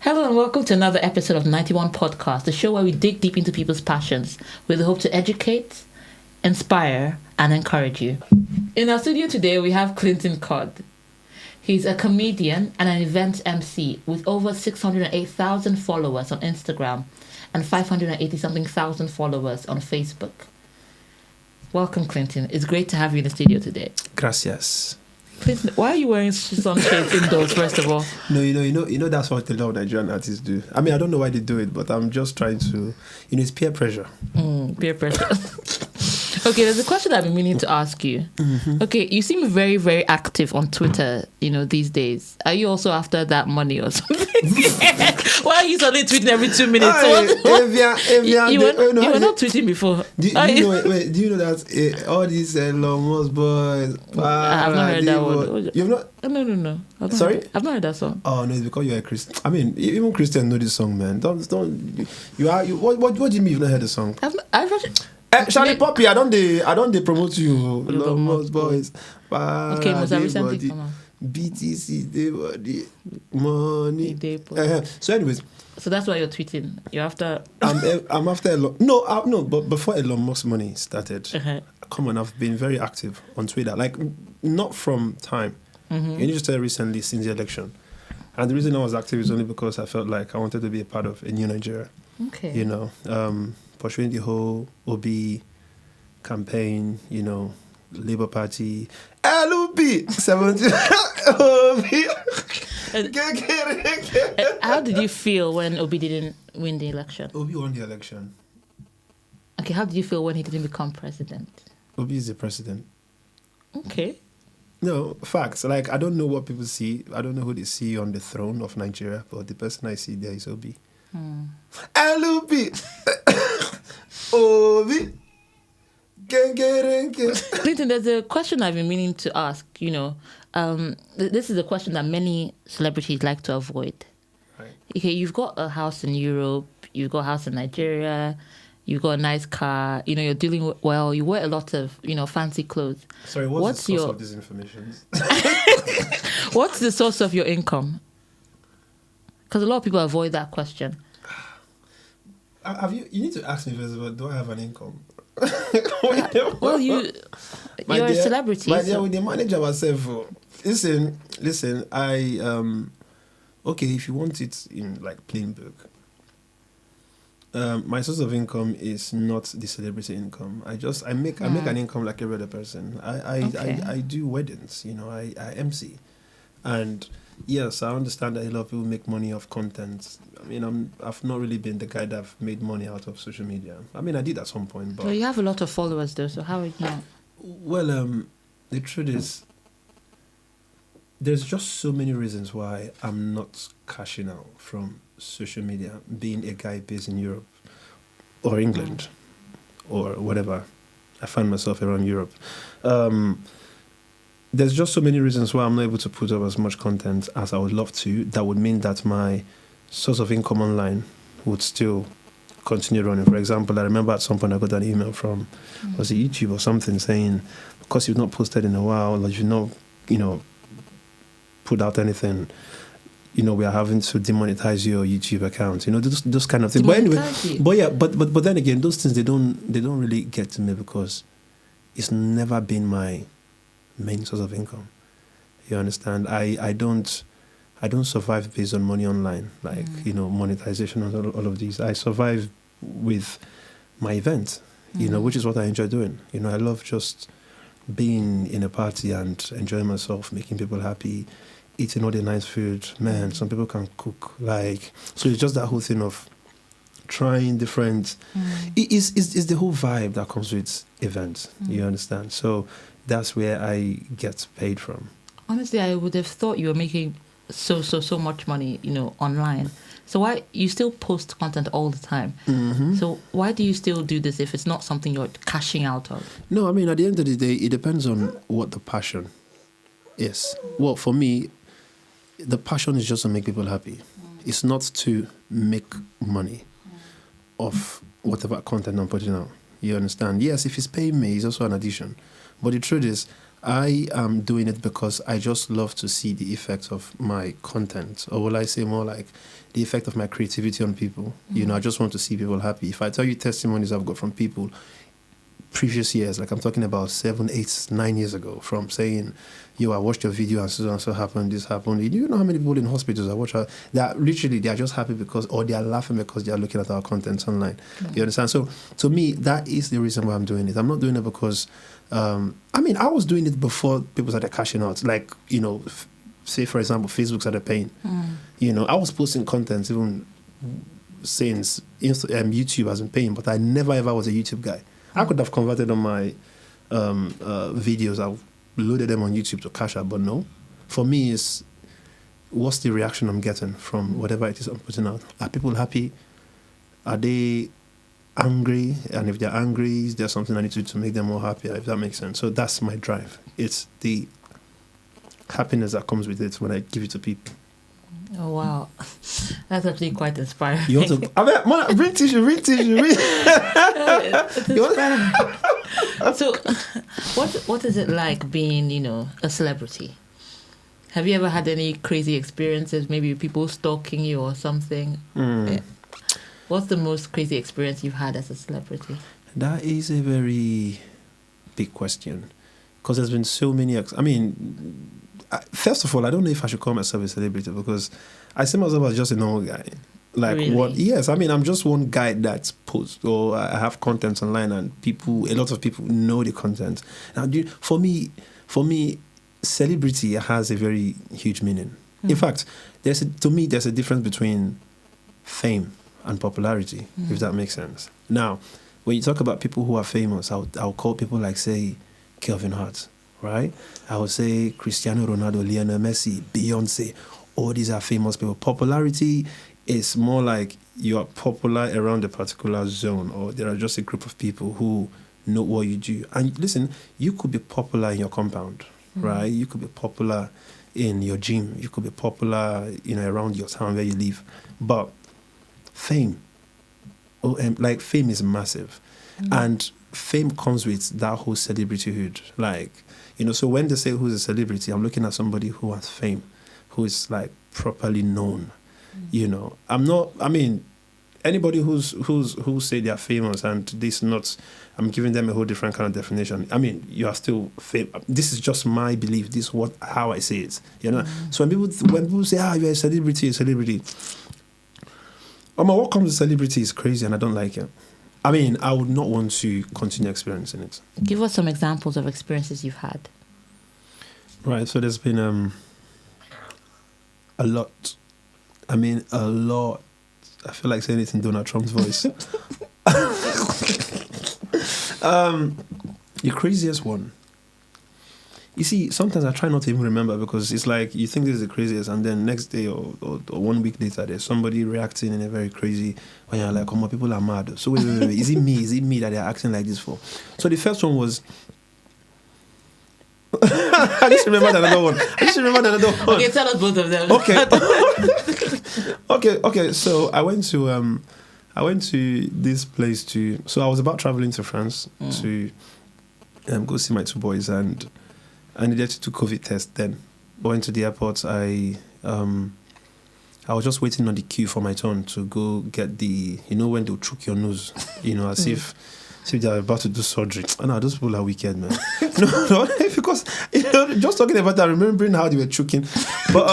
Hello and welcome to another episode of 91 Podcast, the show where we dig deep into people's passions with the hope to educate, inspire, and encourage you. In our studio today, we have KlintonCOD. He's a comedian and an event MC with over 608,000 followers on Instagram and 580-something thousand followers on Facebook. Welcome, Clinton. It's great to have you in the studio today. Gracias. Clinton, why are you wearing sunshades indoors, first of all? No, you know that's what a lot of Nigerian artists do. I mean, I don't know why they do it, but I'm just trying to, it's peer pressure. Peer pressure. Okay, there's a question I've been meaning to ask you. Mm-hmm. Okay, you seem very, very active on Twitter, these days. Are you also after that money or something? Why are you suddenly tweeting every 2 minutes? You were not tweeting before. Do you know that all these Elon Musk boys... I've not heard that one. You've not? No. Sorry? I've not heard that song. Oh, no, it's because you're a Christian. I mean, even Christians know this song, man. What do you mean you've not heard the song? Charlie Poppy, I don't promote you. Elon Musk boys. Okay, most recently come out. BTC, they body, money. So anyways. So that's why you're tweeting. You're after... I'm after Elon... No, but before Elon Musk money started, come on, I've been very active on Twitter. Like, not from time. Mm-hmm. You just recently since the election. And the reason I was active is only because I felt like I wanted to be a part of a new Nigeria. Okay. Pursuing the whole OB campaign, Labour Party, LUB, 70, OB. How did you feel when Obi didn't win the election? Obi won the election. Okay, how did you feel when he didn't become president? Obi is the president. Okay. No, facts. Like, I don't know what people see. I don't know who they see on the throne of Nigeria, but the person I see there is Obi. LUB. Obi. Clinton, there's a question I've been meaning to ask. This is a question that many celebrities like to avoid. Right. Okay, you've got a house in Europe, you've got a house in Nigeria, you've got a nice car, you're dealing well, you wear a lot of, fancy clothes. Sorry, what's the source of this information? What's the source of your income? Because a lot of people avoid that question. You need to ask me first of all, do I have an income? Well, you're a celebrity. My dear, with the manager myself. Listen. Okay, if you want it in like plain book, my source of income is not the celebrity income. I make an income like every other person. I do weddings. I MC, and yes, I understand that a lot of people make money off content. I mean, I've not really been the guy that have made money out of social media. I mean, I did at some point, but... Well, you have a lot of followers, though, so how are you not? Well, the truth is, there's just so many reasons why I'm not cashing out from social media, being a guy based in Europe or England or whatever. I find myself around Europe. There's just so many reasons why I'm not able to put up as much content as I would love to. That would mean that my source of income online would still continue running. For example, I remember at some point I got an email from, was it YouTube or something, saying, because you've not posted in a while, or you've not, put out anything, we are having to demonetize your YouTube account. Those kind of things. But anyway, but then again, those things they don't really get to me because it's never been my main source of income. You understand? I don't survive based on money online, like monetization and all of these. I survive with my event, which is what I enjoy doing. I love just being in a party and enjoying myself, making people happy, eating all the nice food. Man, some people can cook. So it's just that whole thing of trying different. It's the whole vibe that comes with events. You understand? So that's where I get paid from. Honestly, I would have thought you were making so much money, online. So why you still post content all the time? Mm-hmm. So why do you still do this if it's not something you're cashing out of? No, I mean, at the end of the day, it depends on what the passion is. Well, for me, the passion is just to make people happy. It's not to make money off whatever content I'm putting out. You understand? Yes, if it's paying me, it's also an addition. But the truth is, I am doing it because I just love to see the effect of my content, or will I say more like the effect of my creativity on people. You know, I just want to see people happy. If I tell you testimonies I've got from people previous years, like I'm talking about 7, 8, 9 years ago, from saying, yo, I watched your video and so happened, this happened. Do you know how many people in hospitals I watch? They are just happy because, or they are laughing because they are looking at our content online. You understand? So to me, that is the reason why I'm doing it. I'm not doing it because, I was doing it before people started cashing out. Like, you know, say for example, Facebook started paying. You know, I was posting content even since YouTube hasn't paying, but I never ever was a YouTube guy. I could have converted on my videos. I loaded them on YouTube to cash out, but no. For me, it's what's the reaction I'm getting from whatever it is I'm putting out. Are people happy? Are they angry? And if they're angry, is there something I need to do to make them more happier, if that makes sense? So that's my drive. It's the happiness that comes with it when I give it to people. Oh, wow. That's actually quite inspiring. You want to... bring tissue. So, what is it like being, you know, a celebrity? Have you ever had any crazy experiences, maybe people stalking you or something? Yeah. What's the most crazy experience you've had as a celebrity? That is a very big question. Because there's been so many... first of all, I don't know if I should call myself a celebrity because I see myself as just a normal guy. Like really? what? Yes, I'm just one guy that's posts or I have content online and a lot of people know the content. Now, for me, celebrity has a very huge meaning. In fact, to me, there's a difference between fame and popularity, if that makes sense. Now, when you talk about people who are famous, I'll call people like, say, Kelvin Hart. Right? I would say Cristiano Ronaldo, Lionel Messi, Beyonce, all these are famous people. Popularity is more like you are popular around a particular zone, or there are just a group of people who know what you do. And listen, you could be popular in your compound, right? You could be popular in your gym. You could be popular, you know, around your town where you live. But fame, fame is massive. And fame comes with that whole celebrityhood. Like, you know, so when they say who's a celebrity, I'm looking at somebody who has fame, who is like properly known. You know, anybody who say they're famous and this not, I'm giving them a whole different kind of definition. You are still famous. This is just my belief. This is how I say it. You know, so when people say, you're a celebrity. What comes with celebrity is crazy, and I don't like it. I would not want to continue experiencing it. Give us some examples of experiences you've had. Right, so there's been a lot. A lot. I feel like saying it in Donald Trump's voice. The craziest one. You see, sometimes I try not to even remember because it's like you think this is the craziest, and then next day or 1 week later, there's somebody reacting in a very crazy way. You're like, come on, people are mad. So wait. Is it me? Is it me that they're acting like this for? So the first one was... I just remembered another one. Okay, tell us both of them. Okay. So I went to this place so I was about traveling to France to go see my 2 boys, and I needed to do COVID test then. I went to the airport. I was just waiting on the queue for my turn to go get the, you know, when they'll choke your nose, you know, as if they're about to do surgery. Oh, no, those people are wicked, man. no, because, you know, just talking about that, remembering how they were choking. But,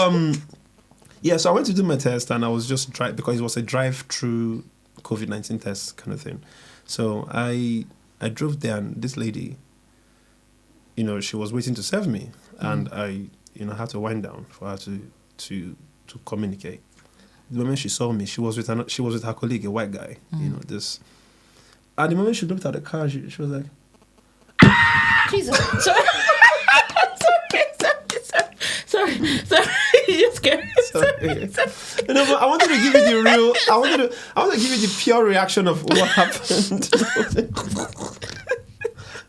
so I went to do my test, and I was just because it was a drive-through COVID-19 test kind of thing. So I drove there, and this lady, you know, she was waiting to serve me, and I, you know, had to wind down for her to communicate. The moment she saw me, she was with her colleague, a white guy, you know, this. And the moment she looked at the car, she was like, Jesus, sorry. Sorry. You just scared me. Sorry. You know, but I wanted to give you I wanted to give you the pure reaction of what happened.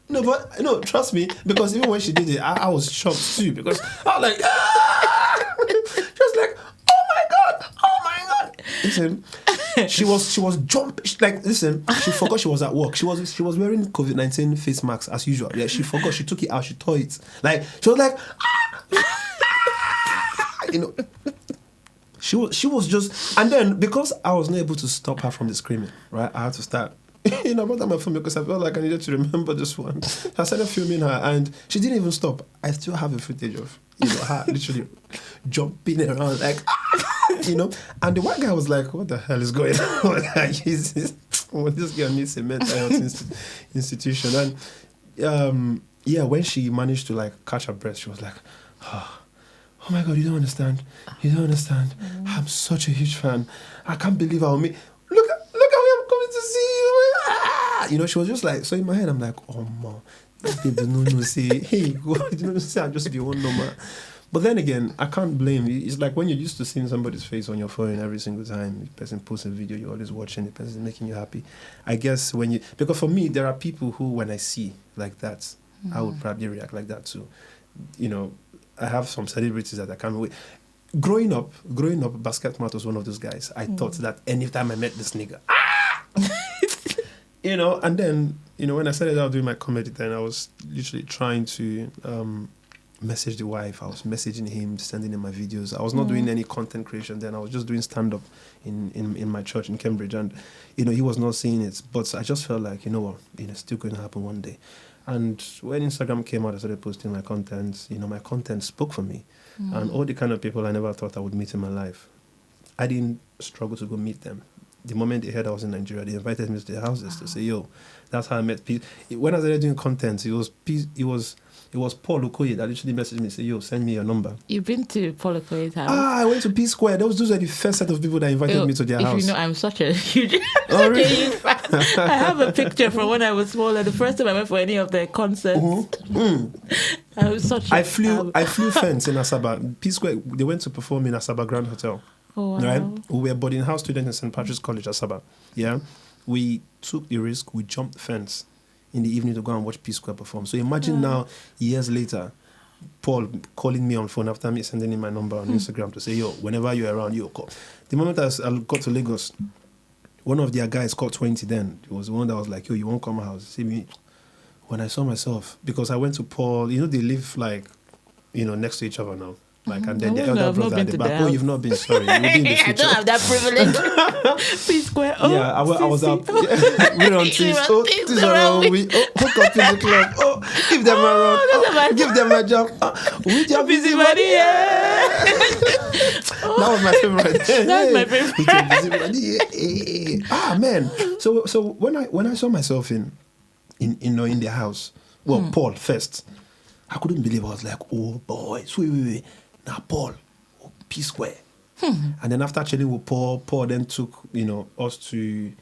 No, trust me, because even when she did it, I was shocked too, because I was like, she was like, oh my God. Listen, She was jumping. Like, listen, she forgot she was at work. She was wearing COVID-19 face masks as usual. Yeah, she forgot. She took it out. She tore it. Like, she was like, you know. She was just, and then because I was not able to stop her from the screaming, right? I had to start. I brought out my phone because I felt like I needed to remember this one. I started filming her, and she didn't even stop. I still have a footage of her literally jumping around like, And the white guy was like, "What the hell is going on?" Like, this girl needs a mental health institution. And when she managed to like catch her breath, she was like, "Oh my God, you don't understand. I'm such a huge fan. I can't believe how me. Look how I'm coming to see you." She was just like, so in my head, I'm like, "Oh, ma, people no say, hey, God, say I just be one number." But then again, I can't blame you. It's like when you're used to seeing somebody's face on your phone every single time, the person posts a video, you're always watching, the person is making you happy. I guess because for me, there are people who, when I see like that, I would probably react like that too. I have some celebrities that I can't wait. Growing up, Basketmat was one of those guys. I thought that anytime I met this nigga, and then, when I started out doing my comedy, then I was literally trying to message the wife. I was messaging him, sending him my videos. I was not doing any content creation then. I was just doing stand-up in my church in Cambridge. And, he was not seeing it. But I just felt like, it's still going to happen one day. And when Instagram came out, I started posting my content. My content spoke for me. And all the kind of people I never thought I would meet in my life, I didn't struggle to go meet them. The moment they heard I was in Nigeria, they invited me to their houses to say, "Yo," that's how I met people. When I started doing content, it was Paul Okoye that literally messaged me and said, "Yo, send me your number." You've been to Paul Okoye's house? I went to P Square. Those are the first set of people that invited me to their house. I'm such a huge fan. I have a picture from when I was smaller. The first time I went for any of their concerts. I was such I flew fence in Asaba. P Square, they went to perform in Asaba Grand Hotel. Oh, wow. Right? We were boarding house students in St. Patrick's College, Asaba. Yeah. We took the risk. We jumped the fence in the evening to go and watch P Square perform. So imagine now, years later, Paul calling me on phone after me sending him my number on Instagram to say, "Yo, whenever you're around, you call." The moment I got to Lagos, one of their guys called 20 then. It was the one that was like, "Yo, you won't come to my house." See me. When I saw myself, because I went to Paul, they live like, next to each other now. Like, and then the elder brother at the back. Oh, you've not been, sorry. You'll be in the future. I don't have that privilege. P Square. Oh, yeah, I was up. We're on teams. We hook up in the club. Oh, give them a run. Give them a jump. With your busy body, yeah. That was my favorite. That's my favorite. With your busy body, yeah. Man. So when I saw myself in the house, Paul first, I couldn't believe. I was like, "Oh boy, so wait. Now Paul, P Square." And then after chilling with Paul then took, us to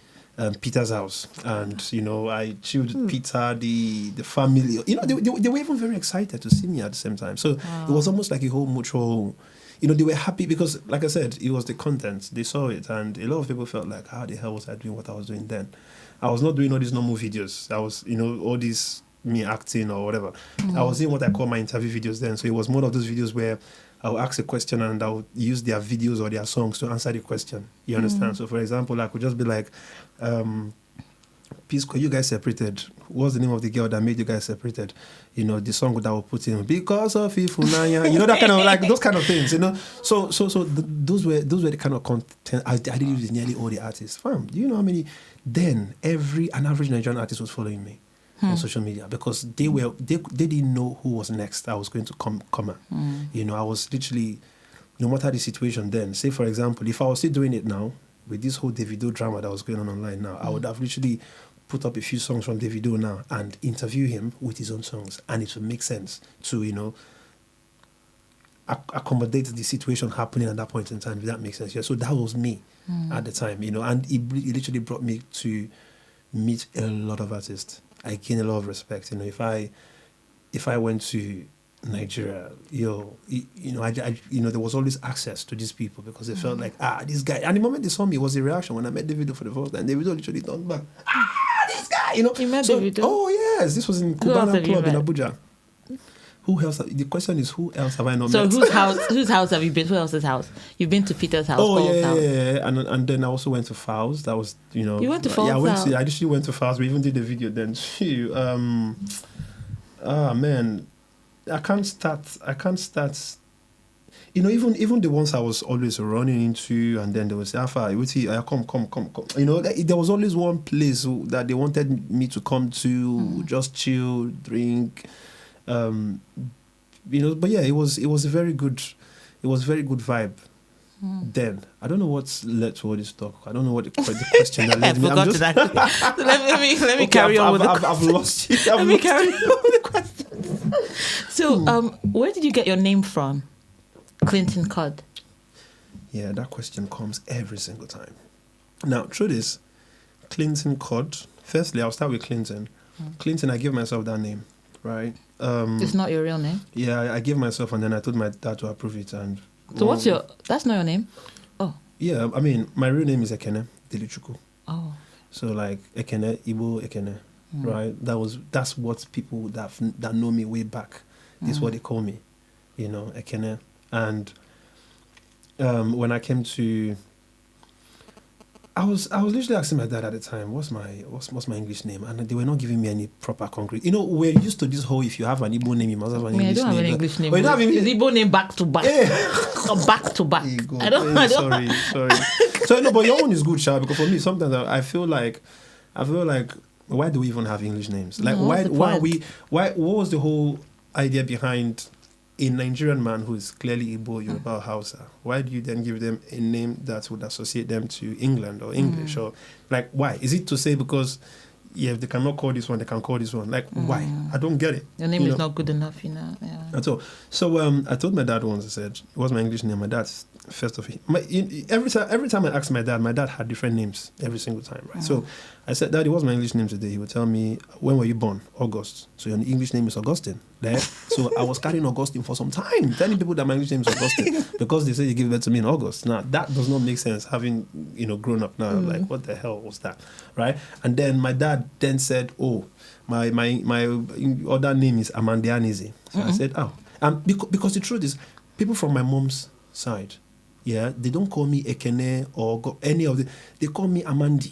Peter's house. And, I chilled with Peter, the family. They were even very excited to see me at the same time. So it was almost like a whole mutual, they were happy because, like I said, it was the content. They saw it. And a lot of people felt like, how the hell was I doing what I was doing then? I was not doing all these normal videos. I was, all these me acting or whatever. I was doing what I call my interview videos then. So it was one of those videos where I would ask a question and I would use their videos or their songs to answer the question. You understand? So, for example, I could just be like, "Peace, you guys separated. What's the name of the girl that made you guys separated?" The song that I would put in, "Because of Ifunanya." That kind of, like, those kind of things, So those were the kind of content I did with nearly all the artists. Fam, do you know how many? Then an average Nigerian artist was following me on social media because they didn't know who was next. I was going to come at. I was literally, no matter the situation then, say for example, if I was still doing it now with this whole Davido drama that was going on online now, I would have literally put up a few songs from Davido now and interview him with his own songs, and it would make sense to accommodate the situation happening at that point in time, if that makes sense. Yeah. So that was me at the time, and it literally brought me to meet a lot of artists. I gained a lot of respect. If I went to Nigeria, there was always access to these people because they felt like, this guy. And the moment they saw me, it was a reaction. When I met Davido for the first time, Davido literally turned back, this guy, You met Davido? Oh yes, this was in Ugonna club in Abuja. Who else? The question is, who else have I not So met? whose house have you been? Who else's house? You've been to Peter's house. Oh, Paul's yeah. house. And then I also went to Fowles. That was, You went to Fowles' Yeah, house? I actually went to Fowles. We even did the video then too. Man, I can't start. Even the ones I was always running into, and then there was Alpha, come. There was always one place that they wanted me to come to, just chill, drink. But yeah, it was a very good vibe. Then I don't know what's led to all this talk. I don't know what the question that led me. I forgot that. Let me carry on with I've lost you. Let me carry on with the question. So, where did you get your name from? KlintonCOD. Yeah, that question comes every single time. Now, truth is, KlintonCOD. Firstly, I'll start with Clinton. Clinton, I give myself that name, right? It's not your real name. Yeah, I gave myself, and then I told my dad to approve it. And so, that's not your name? Oh. Yeah, I mean, my real name is Ekene Dilichukwu. Oh. So like Ekene, Igbo Ekene, right? That's what people that know me way back. This is what they call me, Ekene. And when I came to, I was literally asking my dad at the time, what's my English name? And they were not giving me any proper concrete. We're used to this whole, if you have an Igbo name, you must have an English name. I don't have an English name. You don't have Is Igbo name back to back? Or back to back? I don't. Sorry. So no, but your one is good, Sha, because for me, sometimes I feel like, why do we even have English names? Like, what was the whole idea behind a Nigerian man who is clearly Igbo, Yoruba, Hausa? Why do you then give them a name that would associate them to England or English? Or like, why? Is it to say because if they cannot call this one, they can call this one? Like, why? I don't get it. Your name is not good enough, Yeah. At all. So I told my dad once. I said, "What's my English name?" My dad, first of it, every time I asked my dad had different names every single time, right? So I said, "Daddy, what's my English name today?" He would tell me, "When were you born?" August. So your English name is Augustine. There. So I was carrying Augustine for some time, telling people that my English name is Augustine because they say you give birth to me in August. Now that does not make sense. Having grown up now, like what the hell was that, right? And then my dad then said, "Oh, my other name is Amandianizi." So I said, "Oh," because the truth is, people from my mom's side, they don't call me Ekene or any of the. They call me Amandi.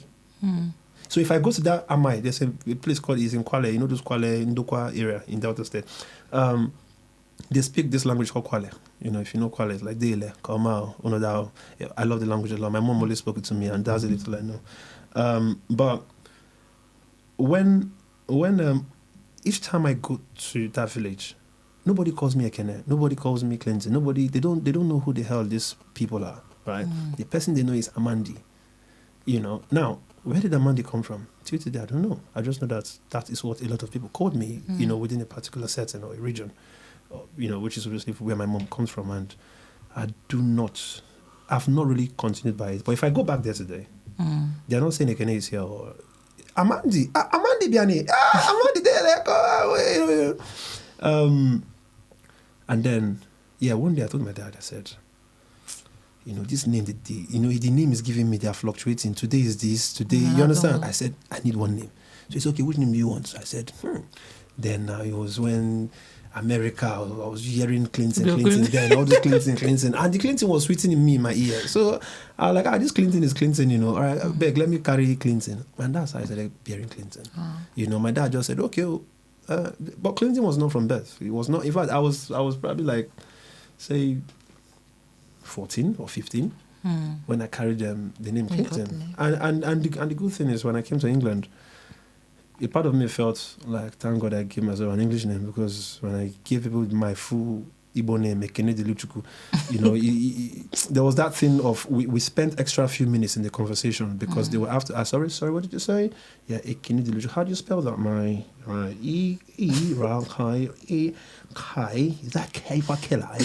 So if I go to that Amai, there's a place called is in Kwale, those Kwale Ndokwa area in Delta State. They speak this language called Kwale. If you know Kwale, it's like Dele, Kamau, Unodao. I love the language a lot. My mom always spoke it to me, and that's a little I know. But when each time I go to that village, nobody calls me Ekene, nobody calls me Clinton, they don't know who the hell these people are, right? The person they know is Amandi. Now, where did Amandi come from? Till today, I don't know. I just know that is what a lot of people called me, within a particular setting or a region, which is obviously where my mom comes from, and I've not really continued by it. But if I go back there today, they're not saying Ekene is here or Amandi Biani, Amandi there, and then, one day I told my dad, I said, this name, the name is giving me, they are fluctuating. Today is this, today, you understand? I said, I need one name. So he said, okay, which name do you want? So I said, Then it was when America, I was hearing Clinton, then all the Clinton. And the Clinton was sweetening me in my ear. So I was like, this Clinton is Clinton, all right, beg, let me carry Clinton. And that's how I started bearing Clinton. My dad just said, okay, but Clinton was not from birth. It was not, in fact, I was probably like, say, 14 or 15 when I carried the name Clinton. And the good thing is, when I came to England, a part of me felt like, thank God I gave myself an English name, because when I gave people my full Igbo name, Ekene Dilichukwu, there was that thing of, we spent extra few minutes in the conversation because they were after, sorry, what did you say? Yeah, Ekene Dilichukwu. How do you spell that? My Kai, is that K for Kelai?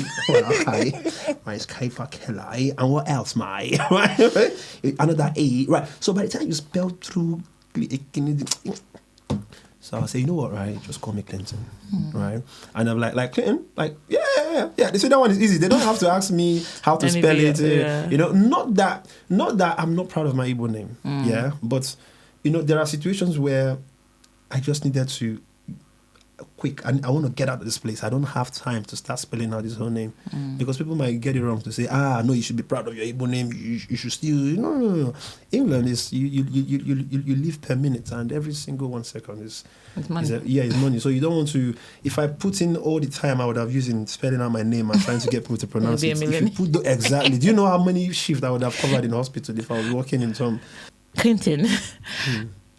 Kai, my is K for Kelai, and what else, my? Another A, right? So by the time you spell through Ekene, so I say, you know what, right? Just call me Clinton, right? And I'm like Clinton, like yeah. They say that one is easy. They don't have to ask me how to spell it. Not that I'm not proud of my Igbo name, but there are situations where I just needed to quick. I want to get out of this place. I don't have time to start spelling out his whole name because people might get it wrong to say, no, you should be proud of your Igbo name. You should still no. England is you live per minute, and every single 1 second is money. It's money. So you don't want to. If I put in all the time I would have used in spelling out my name and trying to get people to pronounce it, if you put exactly, do you know how many shifts I would have covered in hospital if I was working in some? Clinton,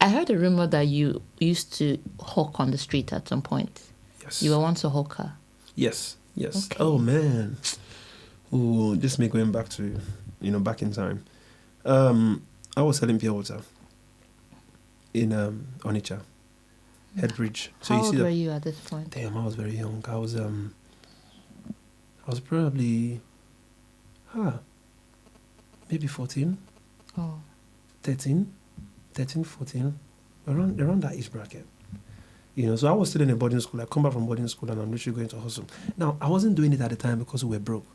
I heard a rumor that you used to hawk on the street at some point. Yes. You were once a hawker. Yes. Okay. Oh man. Ooh, just me going back to, back in time. I was selling pure water in Onitsha, Headbridge. So How old were you at this point? Damn, I was very young. I was probably maybe 14. Oh. 13, 14, around that age bracket. So I was still in a boarding school. I come back from boarding school and I'm literally going to hustle. Now, I wasn't doing it at the time because we were broke.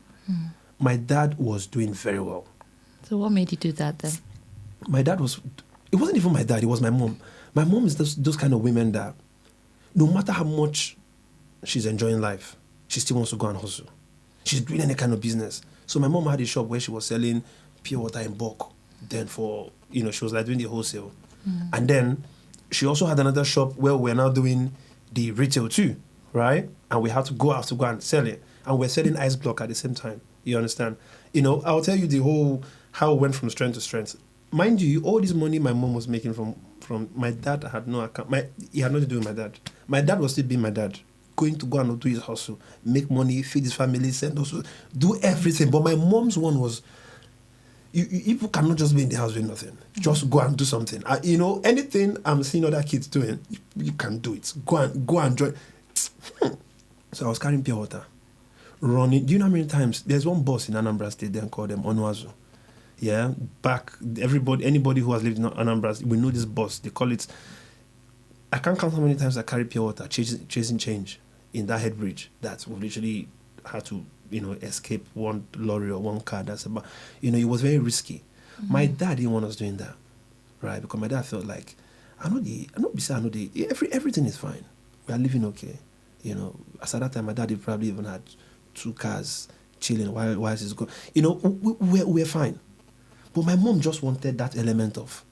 My dad was doing very well. So what made you do that then? It wasn't even my dad, it was my mom. My mom is those kind of women that no matter how much she's enjoying life, she still wants to go and hustle. She's doing any kind of business. So my mom had a shop where she was selling pure water in bulk. Then she was like doing the wholesale. And then she also had another shop where we're now doing the retail too, right? And we had to go out to go and sell it. And we're selling ice block at the same time. You understand? I'll tell you the whole, how it went from strength to strength. Mind you, all this money my mom was making from my dad had no account. He had nothing to do with my dad. My dad was still being my dad. Going to go and do his hustle, make money, feed his family, send also, do everything. But my mom's one was, people cannot just be in the house doing nothing. Just go and do something. Anything I'm seeing other kids doing, you can do it. Go and join. So I was carrying pure water, running. Do you know how many times? There's one boss in Anambra State then called them Onuazu. Yeah, anybody who has lived in Anambra, we know this boss. They call it. I can't count how many times I carried pure water, chasing change in that head bridge that we literally had to, escape one lorry or one car. That's about, it was very risky. My dad didn't want us doing that, right? Because my dad felt like, everything is fine. We are living okay. As at that time, my dad probably even had 2 cars chilling while he's going. We're fine. But my mom just wanted that element of,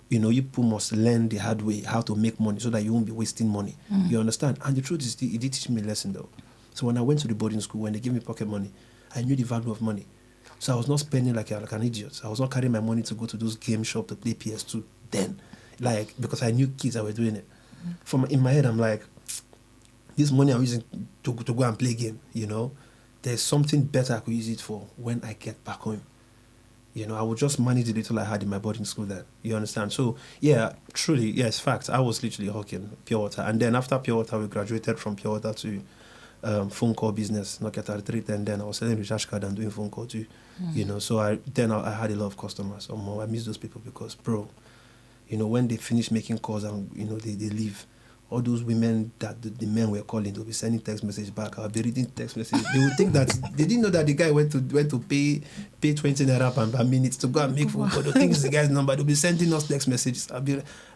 people must learn the hard way how to make money so that you won't be wasting money. You understand? And the truth is, it did teach me a lesson though. So when I went to the boarding school, when they gave me pocket money, I knew the value of money. So I was not spending like an idiot. I was not carrying my money to go to those game shops to play PS2 then. Because I knew kids that were doing it. In my head, I'm like, this money I'm using to go and play game, there's something better I could use it for when I get back home. I would just manage the little I had in my boarding school then. You understand? So, yeah, truly, yes, facts. I was literally hawking pure water. And then after pure water, we graduated from pure water to phone call business, Nokia 3310. And then I was selling recharge card and doing phone call too. So I had a lot of customers. I miss those people because, bro, when they finish making calls and, they leave, all those women that the men were calling, they'll be sending text message back. I'll be reading text messages. They will think that they didn't know that the guy went to pay 20 naira per minute to go and make phone call. They'll think it's the guy's number. They'll be sending us text messages.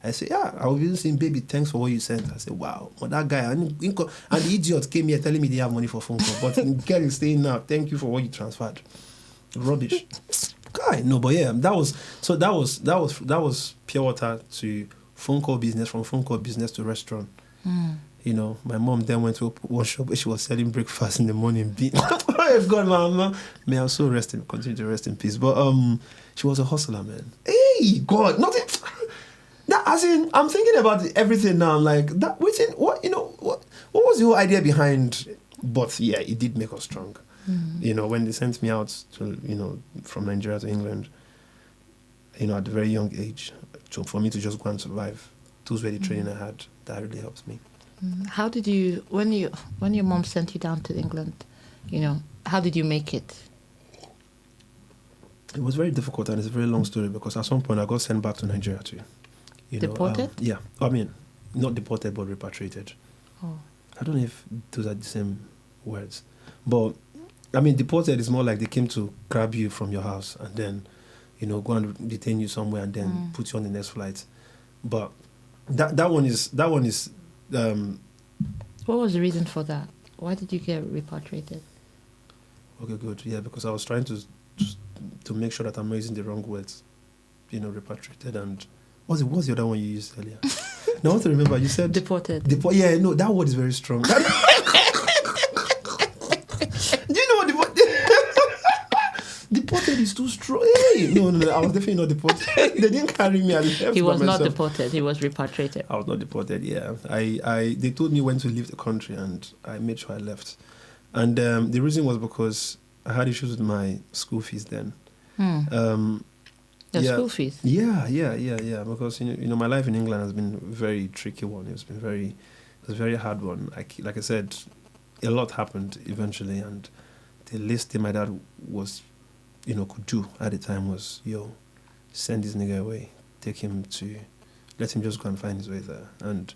I say, yeah. I will be saying, baby, thanks for what you sent. I say, wow. But that guy, and the idiot came here telling me they have money for phone call. But the girl is saying now, thank you for what you transferred. Rubbish. Guy, no, but yeah, that was pure water to phone call business, from phone call business to restaurant. My mom then went to one shop where she was selling breakfast in the morning. Oh God, mama. May I also continue to rest in peace. But she was a hustler, man. Hey, God, nothing. That, as in, I'm thinking about everything now. I'm like, that. What was the whole idea behind? But yeah, it did make us strong. When they sent me out to, from Nigeria to England, at a very young age, for me to just go and survive, those were the training I had. That really helped me. How did you, when your mom sent you down to England, how did you make it? It was very difficult, and it's a very long story because at some point I got sent back to Nigeria too. Deported? Yeah. I mean, not deported, but repatriated. Oh. I don't know if those are the same words. But, I mean, deported is more like they came to grab you from your house and then, go and detain you somewhere and then put you on the next flight. But that one is What was the reason for that? Why did you get repatriated? Okay, good. Yeah, because I was trying to make sure that I'm not using the wrong words. Repatriated and what's the other one you used earlier? Now I want to remember. You said deported. Yeah, no, that word is very strong. Do you know what deported is too strong? Hey! No, I was definitely not deported. They didn't carry me. He was not deported. He was repatriated. I was not deported. Yeah, they told me when to leave the country, and I made sure I left. And the reason was because I had issues with my school fees then. School fees? Yeah. Because my life in England has been a very tricky one. It was a very hard one. Like I said, a lot happened eventually, and the least thing my dad was, could do at the time was, send this nigga away, let him just go and find his way there. And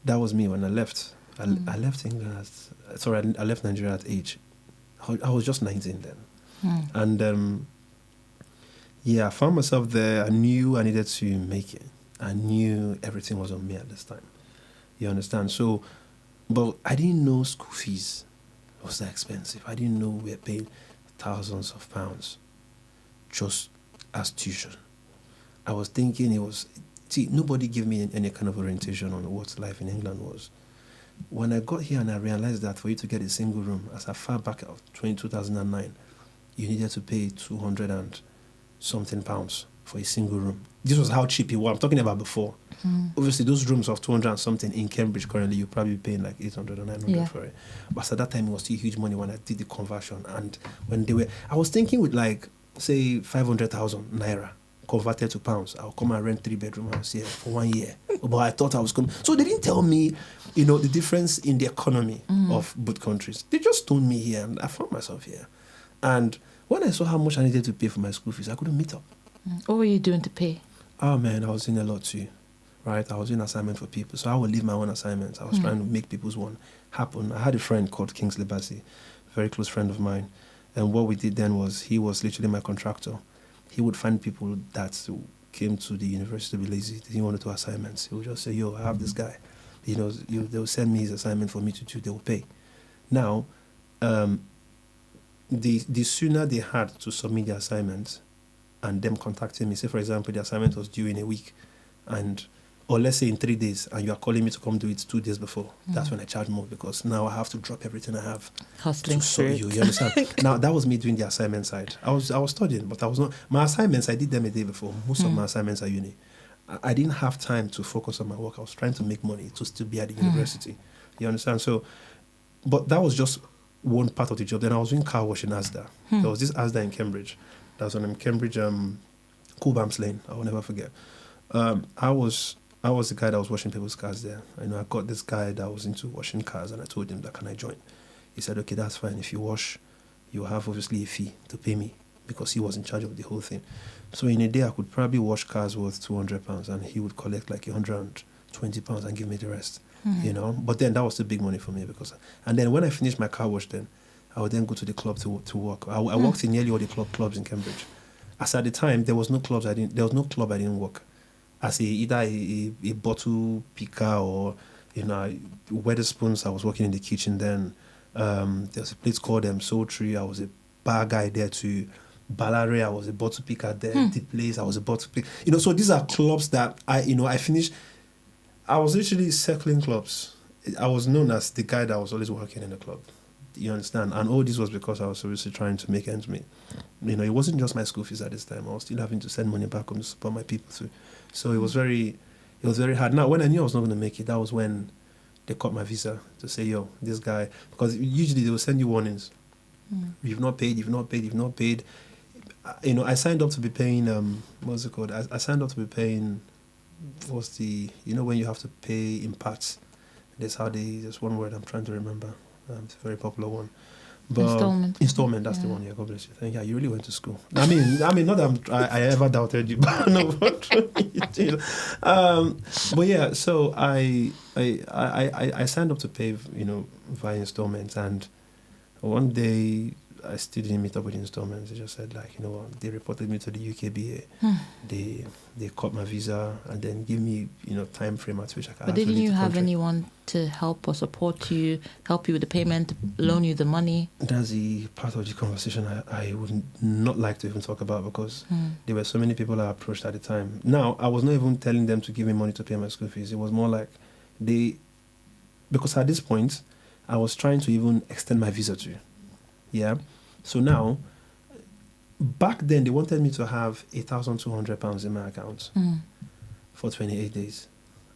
that was me when I left. I left England I left Nigeria at age. I was just 19 then. And I found myself there. I knew I needed to make it. I knew everything was on me at this time. You understand? So, but I didn't know school fees was that expensive. I didn't know we were paying thousands of pounds just as tuition. I was thinking nobody gave me any kind of orientation on what life in England was. When I got here and I realized that for you to get a single room, as far back as 2009, you needed to pay 200 and something pounds for a single room. This was how cheap it was. I'm talking about before. Obviously, those rooms of 200 and something in Cambridge currently, you're probably paying like 800 or 900 for it. But at that time, it was still huge money when I did the conversion. And when I was thinking with like, say, 500,000 naira converted to pounds, I'll come and rent 3-bedroom house here for 1 year. But I thought I was coming. So they didn't tell me, the difference in the economy of both countries. They just told me here, and I found myself here. And when I saw how much I needed to pay for my school fees, I couldn't meet up. What were you doing to pay? Oh man, I was doing a lot too, right? I was doing assignment for people, so I would leave my own assignments. I was trying to make people's one happen. I had a friend called Kingsley Bassi, a very close friend of mine, and what we did then was he was literally my contractor. He would find people that came to the university to be lazy. They didn't want to do assignments. He would just say, "Yo, I have this guy. They'll send me his assignment for me to do. They will pay." Now, the sooner they had to submit the assignment and them contacting me, say for example the assignment was due in a week, or let's say in 3 days, and you are calling me to come do it 2 days before, that's when I charge more, because now I have to drop everything I have hustling to serve you understand? Now that was me doing the assignment side. I was studying, but I was not. My assignments, I did them a day before. Most of my assignments are uni. I didn't have time to focus on my work. I was trying to make money to still be at the university. You understand? So, but that was just one part of the job. Then I was doing car wash in Asda. There was this Asda in Cambridge. That was on Cambridge, Coolbams Lane. I will never forget. I was the guy that was washing people's cars there. I got this guy that was into washing cars, and I told him that, can I join? He said, okay, that's fine. If you wash, you have obviously a fee to pay me, because he was in charge of the whole thing. So in a day, I could probably wash cars worth £200, and he would collect like £120 and give me the rest. But then that was the big money for me, and then when I finished my car wash, then I would then go to the club to work. I worked in nearly all the clubs in Cambridge. As at the time, there was no club I didn't work. As either a bottle picker or Wetherspoons. I was working in the kitchen then. There's a place called Sultry. I was a bar guy there too. Ballare, I was a bottle picker there. The place, I was a bottle picker. So these are clubs that I finished. I was literally circling clubs. I was known as the guy that was always working in the club. You understand? And all this was because I was obviously trying to make ends meet. It wasn't just my school fees at this time. I was still having to send money back home to support my people too. So it was very hard. Now, when I knew I was not going to make it, that was when they cut my visa to say, yo, this guy, because usually they will send you warnings. You've not paid. I signed up to be paying, what's it called? I signed up to be paying, when you have to pay in parts. There's one word I'm trying to remember. It's a very popular one. But installment, that's the one. Yeah, God bless you. Yeah, you really went to school. I mean, not that I ever doubted you, but no. But yeah, so I signed up to pay, via installments, and one day I still didn't meet up with installments. They just said, like, you know what, they reported me to the UKBA. They cut my visa and then give me, you know, time frame at which I can. But didn't you have anyone to help or support you, help you with the payment, loan you the money? That's the part of the conversation I would not like to even talk about, because there were so many people I approached at the time. Now, I was not even telling them to give me money to pay my school fees. It was more like because at this point, I was trying to even extend my visa to you. Yeah. So now, back then, they wanted me to have £8,200 in my account for 28 days.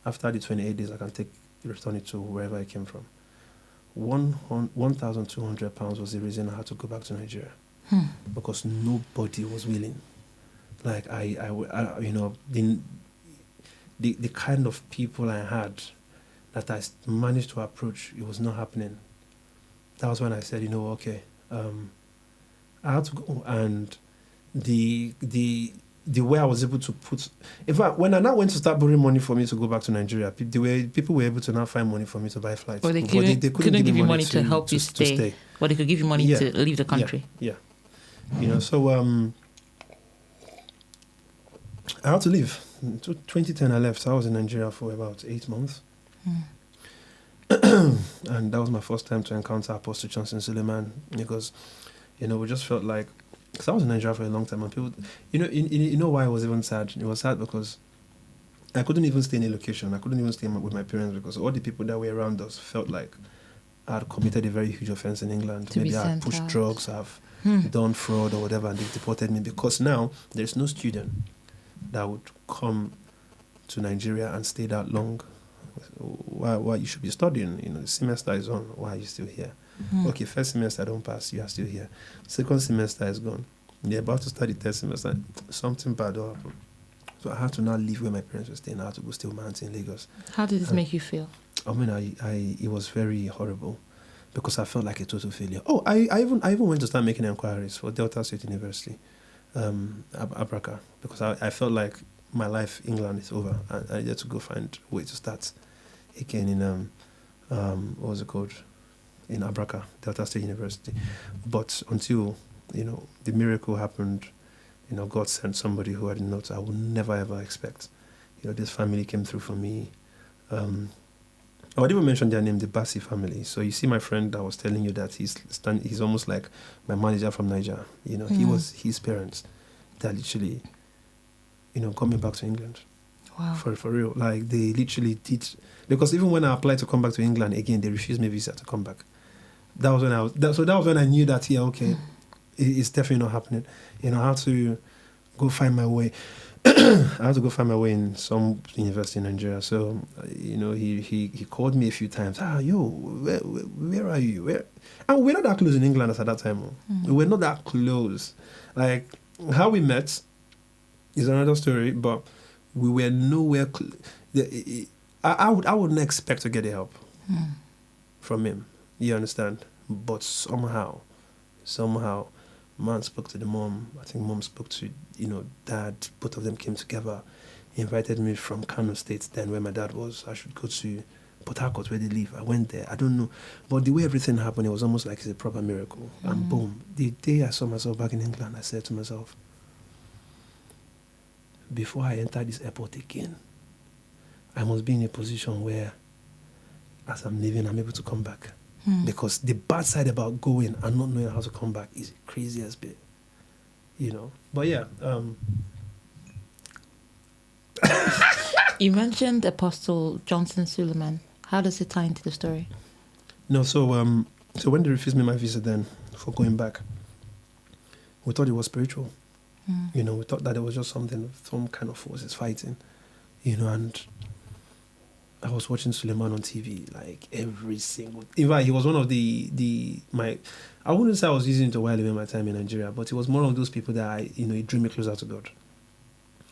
After the 28 days, I can return it to wherever I came from. £1,200 was the reason I had to go back to Nigeria, because nobody was willing. Like you know, the kind of people I had that I managed to approach, it was not happening. That was when I said, you know, okay, I had to go. And the way I was able to put, in fact, when I now went to start borrowing money for me to go back to Nigeria, people were able to now find money for me to buy flights. But they couldn't give you money to help you stay. But they could give you money to leave the country. Yeah. You know, so I had to leave. In 2010, I left. I was in Nigeria for about 8 months. And that was my first time to encounter Apostle Johnson Suleiman, because, you know, we just felt like, because I was in Nigeria for a long time, and people, you know why it was even sad? It was sad because I couldn't even stay in a location. I couldn't even stay with my parents, because all the people that were around us felt like I had committed a very huge offense in England. Maybe I had pushed drugs, I've done fraud or whatever, and they deported me, because now there's no student that would come to Nigeria and stay that long. Why you should be studying? You know, the semester is on. Why are you still here? Okay, first semester I don't pass, you are still here. Second semester is gone. You're about to start the third semester. Something bad will happen. So I had to now leave where my parents were staying. I had to go stay with my auntie in Lagos. How did this make you feel? I mean, it was very horrible, because I felt like a total failure. Oh, I even went to start making inquiries for Delta State University, Abraka, because I felt like my life in England is over. I had to go find a way to start again in what was it called, in Abraka, Delta State University. But until, you know, the miracle happened, you know, God sent somebody who I would never ever expect. You know, this family came through for me. I would even mention their name, the Bassi family. So you see my friend that was telling you that he's almost like my manager from Niger. You know, he was his parents that literally, you know, got me back to England. Wow. For real. Like, they literally did. Because even when I applied to come back to England, again, they refused me visa to come back. That was when I knew that, yeah, okay, it's definitely not happening. You know, I had to go find my way. I had to go find my way in some university in Nigeria. So, you know, he called me a few times. Where are you? And we're not that close in England at that time. We're not that close. Like, how we met is another story, but we were nowhere. I wouldn't expect to get the help from him. You understand? But somehow, man spoke to the mom. I think mom spoke to, you know, dad. Both of them came together. He invited me from Kano State, then where my dad was. I should go to Port Harcourt, where they live. I went there. I don't know. But the way everything happened, it was almost like it's a proper miracle. And boom, the day I saw myself back in England, I said to myself, before I enter this airport again, I must be in a position where, as I'm leaving, I'm able to come back. Because the bad side about going and not knowing how to come back is the craziest bit, you know. But yeah. You mentioned Apostle Johnson Suleiman. How does it tie into the story? No, so when they refused me my visa then for going back, we thought it was spiritual. You know, we thought that it was just some kind of forces fighting, you know, and I was watching Suleiman on TV, like every single. In fact, he was one of I wouldn't say I was using it to while away my time in Nigeria, but it was more of those people that it drew me closer to God.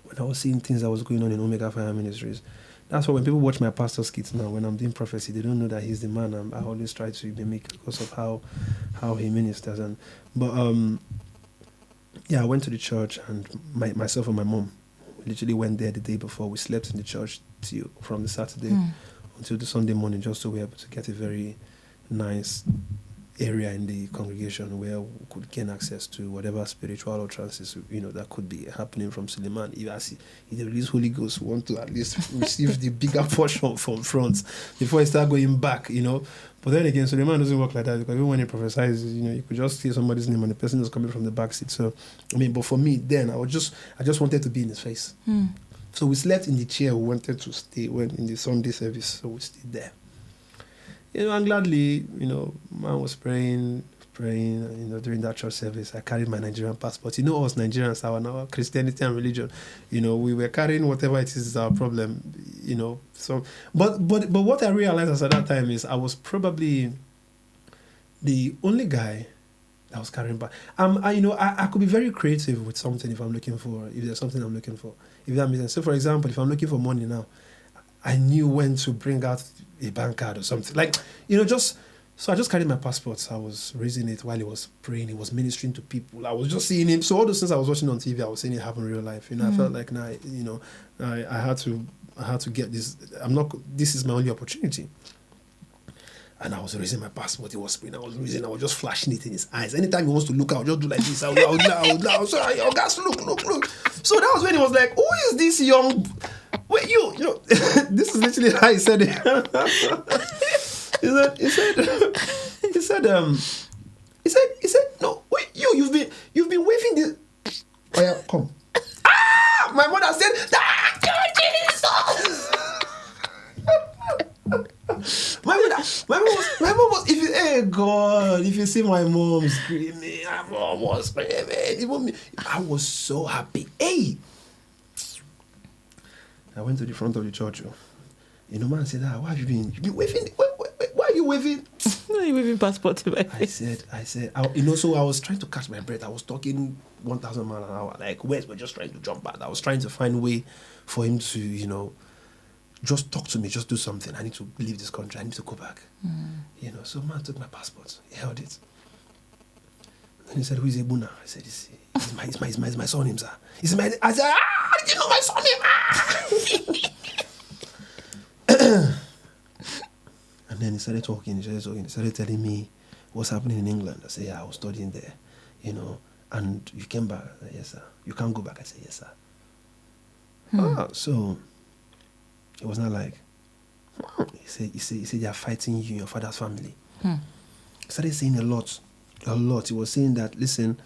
When I was seeing things that was going on in Omega Fire Ministries, that's why when people watch my pastor skits now, when I'm doing prophecy, they don't know that he's the man. I always try to mimic because of how he ministers. I went to the church, and myself and my mom literally went there the day before. We slept in the church from the Saturday until the Sunday morning, just so we were able to get a very nice area in the congregation where we could gain access to whatever spiritual utterances, that could be happening from Suleiman. If the release Holy Ghost, we want to at least receive the bigger portion from front before he start going back, But then again, Suleiman doesn't work like that, because even when he prophesies, you could just hear somebody's name and the person is coming from the back seat. So, but for me, then I just wanted to be in his face. So we slept in the chair we wanted to stay when in the Sunday service, so we stayed there. And gladly, man was praying, during that church service. I carried my Nigerian passport. Us Nigerians, our Christianity and religion, we were carrying whatever it is our problem, So, but what I realized at that time is I was probably the only guy that was carrying back. I could be very creative with something if there's something I'm looking for. If that makes sense. So, for example, if I'm looking for money now, I knew when to bring out a bank card or something. So I just carried my passport. I was raising it while he was praying. He was ministering to people. I was just seeing him. So all those things I was watching on TV, I was seeing it happen in real life. I felt like, I had to get this. This is my only opportunity. And I was raising my passport. He was praying. I was just flashing it in his eyes. Anytime he wants to look, I would just do like this. I would loud. So, guys, look. So that was when he was like, who is this young... Wait, you this is literally how he said it. he said, no, wait, you've been waving this. Oh yeah, come. My mother said, thank you, Jesus. My mom was, if you see my mom screaming, my mom was screaming. I was so happy. Hey. I went to the front of the church. Man said, why have you been? You've been waving. Why are you waving? Why are you waving passport to my face? I said, so I was trying to catch my breath. I was talking 1,000 miles an hour. Like, words were just trying to jump out. I was trying to find a way for him to, just talk to me, just do something. I need to leave this country. I need to go back. So man took my passport. He held it. And he said, who is Ugonna? I said, it's my surname, sir. He said, I said, did you know my surname? And then he started talking. He started telling me what's happening in England. I said, yeah, I was studying there, and you came back. I said, yes, sir. You can't go back. I said, yes, sir. So it was not like, he said, they are fighting you and your father's family. He started saying a lot. He was saying that, listen,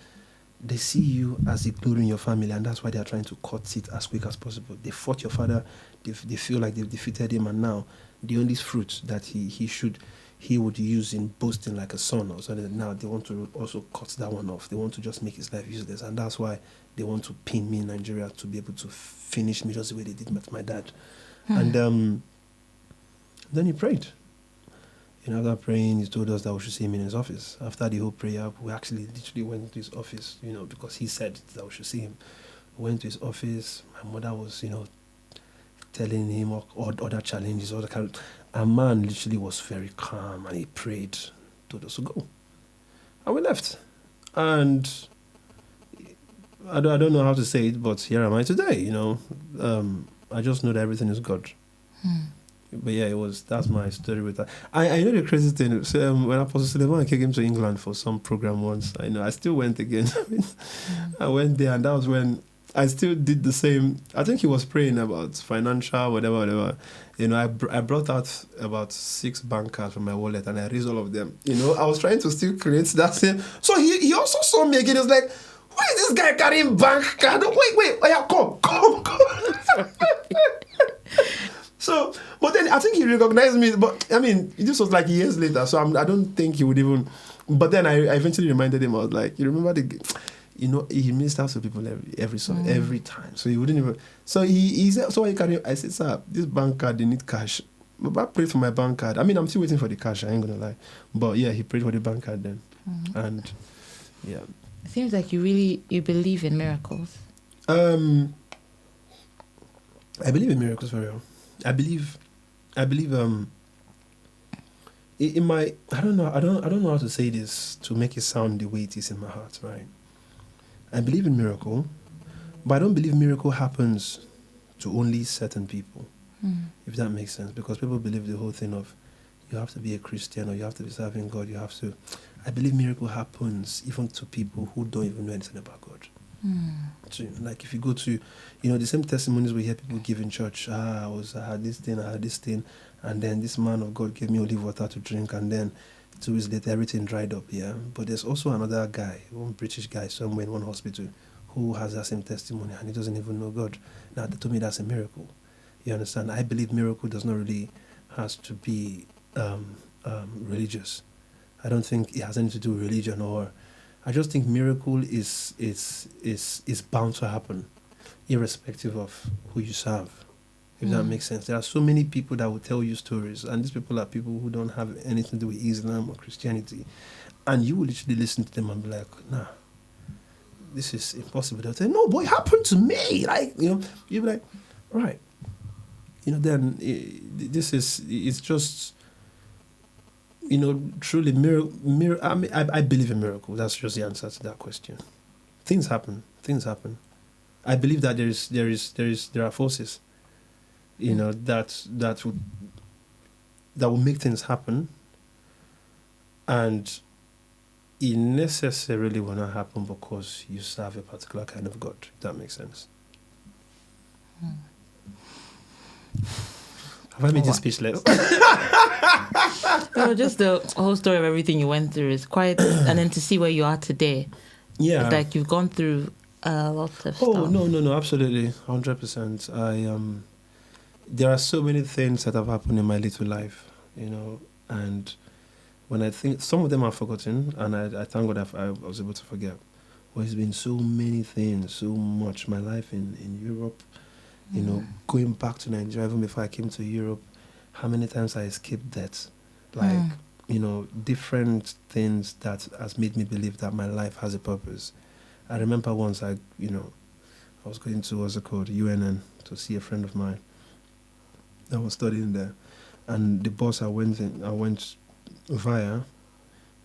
they see you as a glory in your family, and that's why they are trying to cut it as quick as possible. They fought your father. They feel like they've defeated him, and now the only fruit that he would use in boasting like a son or something, now they want to also cut that one off. They want to just make his life useless, and that's why they want to pin me in Nigeria to be able to finish me just the way they did with my dad. And then he prayed. After praying, he told us that we should see him in his office. After the whole prayer, we actually literally went to his office, because he said that we should see him. We went to his office. My mother was, telling him all other challenges, all the kind of... A man literally was very calm, and he prayed, told us to go. And we left. And I don't know how to say it, but here am I today, I just know that everything is God. But yeah, that's my story with that. I know the crazy thing. So, when Apostle Suleiman came to England for some program once, I still went again. I went there, and that was when I still did the same. I think he was praying about financial, whatever. I brought out about 6 bank cards from my wallet, and I raised all of them. I was trying to still create that same. So he also saw me again. He was like, who is this guy carrying bank card? Wait, oh yeah, come. So, but then I think he recognized me. But I mean, this was like years later, so I don't think he would even. But then I eventually reminded him. I was like, you remember he missed out to people every time. So he wouldn't even. So he said, so why you carry? I said, sir, this bank card, they need cash. But I prayed for my bank card. I mean, I'm still waiting for the cash. I ain't gonna lie. But yeah, he prayed for the bank card then, and yeah. It seems like you believe in miracles. I believe in miracles very well. I believe in my I don't know how to say this to make it sound the way it is in my heart, right? I believe in miracle, but I don't believe miracle happens to only certain people. If that makes sense, because people believe the whole thing of you have to be a Christian or you have to be serving God, you have to. I believe miracle happens even to people who don't even know anything about God. So, like if you go to, the same testimonies we hear people give in church. I had this thing, and then this man of God gave me olive water to drink, and then 2 weeks later everything dried up. Yeah, but there's also another guy, one British guy somewhere in one hospital, who has that same testimony, and he doesn't even know God. Now they told me that's a miracle. You understand? I believe miracle does not really has to be religious. I don't think it has anything to do with religion, or I just think miracle is bound to happen, irrespective of who you serve. If that makes sense. There are so many people that will tell you stories, and these people are people who don't have anything to do with Islam or Christianity, and you will literally listen to them and be like, nah, this is impossible. They'll say, no, boy, it happened to me. Like, you'll be like, right. Then it's just, truly miracle. I mean, I believe in miracles. That's just the answer to that question. Things happen. I believe that there are forces, that will make things happen, and it necessarily will not happen because you serve a particular kind of God. If that makes sense. Have I made you speechless? No, just the whole story of everything you went through is quite, and then to see where you are today. Yeah. It's like you've gone through a lot of stuff. Oh, no, absolutely. 100%. There are so many things that have happened in my little life, and when I think, some of them are forgotten, and I thank God I was able to forget. But it's been so many things, so much. My life in Europe, going back to Nigeria even before I came to Europe, how many times I escaped death. Like, different things that has made me believe that my life has a purpose. I remember once I was going to, UNN, to see a friend of mine that was studying there. And the bus I went via,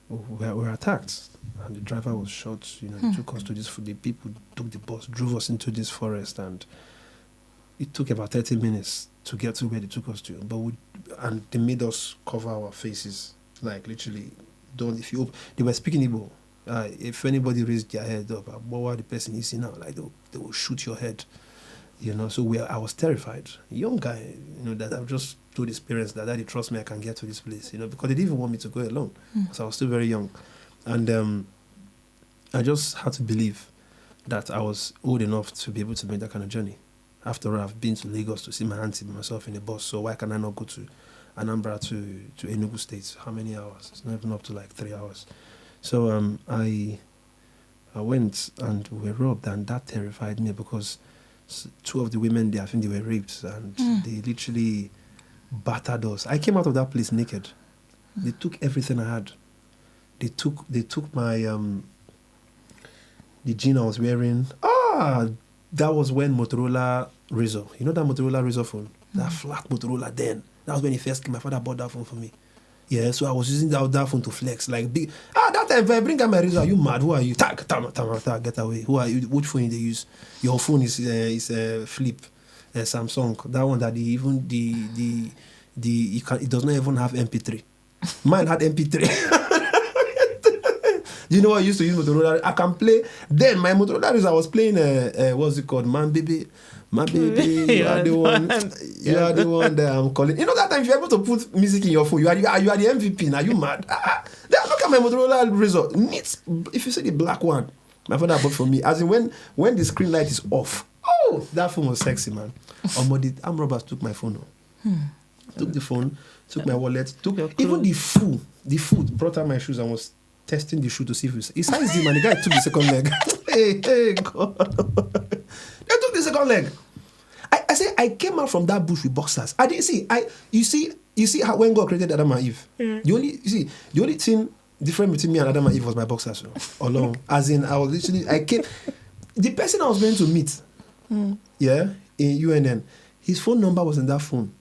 were attacked. And the driver was shot. They took us to this, the people took the bus, drove us into this forest, and it took about 30 minutes to get to where they took us to. And they made us cover our faces. Like, literally, they were speaking Igbo. If anybody raised their head up, what the person is now, like they will shoot your head. So I was terrified. Young guy, that I've just told his parents that Daddy, trust me, I can get to this place, because they didn't even want me to go alone. So I was still very young. And I just had to believe that I was old enough to be able to make that kind of journey. After all, I've been to Lagos to see my auntie myself in a bus, so why can I not go to Anambra to Enugu State? How many hours? It's not even up to like 3 hours. So I went, and we were robbed, and that terrified me because 2 of the women there, I think they were raped, and they literally battered us. I came out of that place naked. They took everything I had. They took my the jean I was wearing. That was when Motorola Razor. You know that Motorola Razor phone? That flat Motorola then. That was when it first came. My father bought that phone for me. Yeah, so I was using that phone to flex. Like, big. That time, if I bring out my Razor, are you mad? Who are you? Tag, get away. Who are you? Which phone they use? Your phone is Flip, Samsung. That one that it does not even have MP3. Mine had MP3. You know what I used to use Motorola? I can play. Then my Motorola is I was playing what's it called? My baby, you are the one. You are the one that I'm calling. That time if you're able to put music in your phone, you are the MVP. Now you mad? Look at my Motorola Razor. If you see the black one, my father bought for me. As in when the screen light is off. Oh, that phone was sexy, man. The arm robbers took my phone. Took the phone, took my wallet, took even the food. Brought out my shoes and was testing the shoe to see if he sized him, and the guy took the second leg. hey, God. They took the second leg. I say I came out from that bush with boxers. I didn't see. You see how when God created Adam and Eve. The only thing different between me and Adam and Eve was my boxers. Alone. As in, I was literally the person I was going to meet. In UNN. His phone number was in that phone.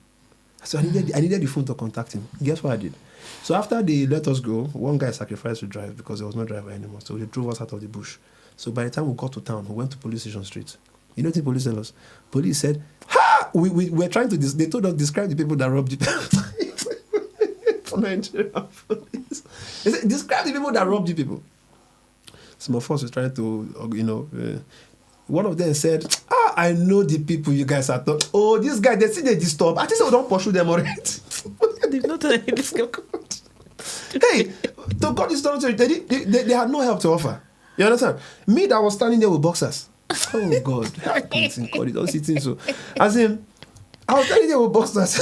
So I needed the phone to contact him. Guess what I did? So after they let us go, one guy sacrificed to drive because there was no driver anymore. So they drove us out of the bush. So by the time we got to town, we went to police station street. You know what the police tell us? Police said, we were trying to, they told us describe the people that robbed you. for Nigerian police. He said, describe the people that robbed you people. Some of us were trying to, one of them said, I know the people you guys are talking. Oh, this guy, they see they disturb. I think we don't pursue them already. They've not done any Hey, to cut this story, they had no help to offer. You understand? Me that was standing there with boxers. Oh God, KlintonCOD, don't see things so. As in, I was standing there with boxers.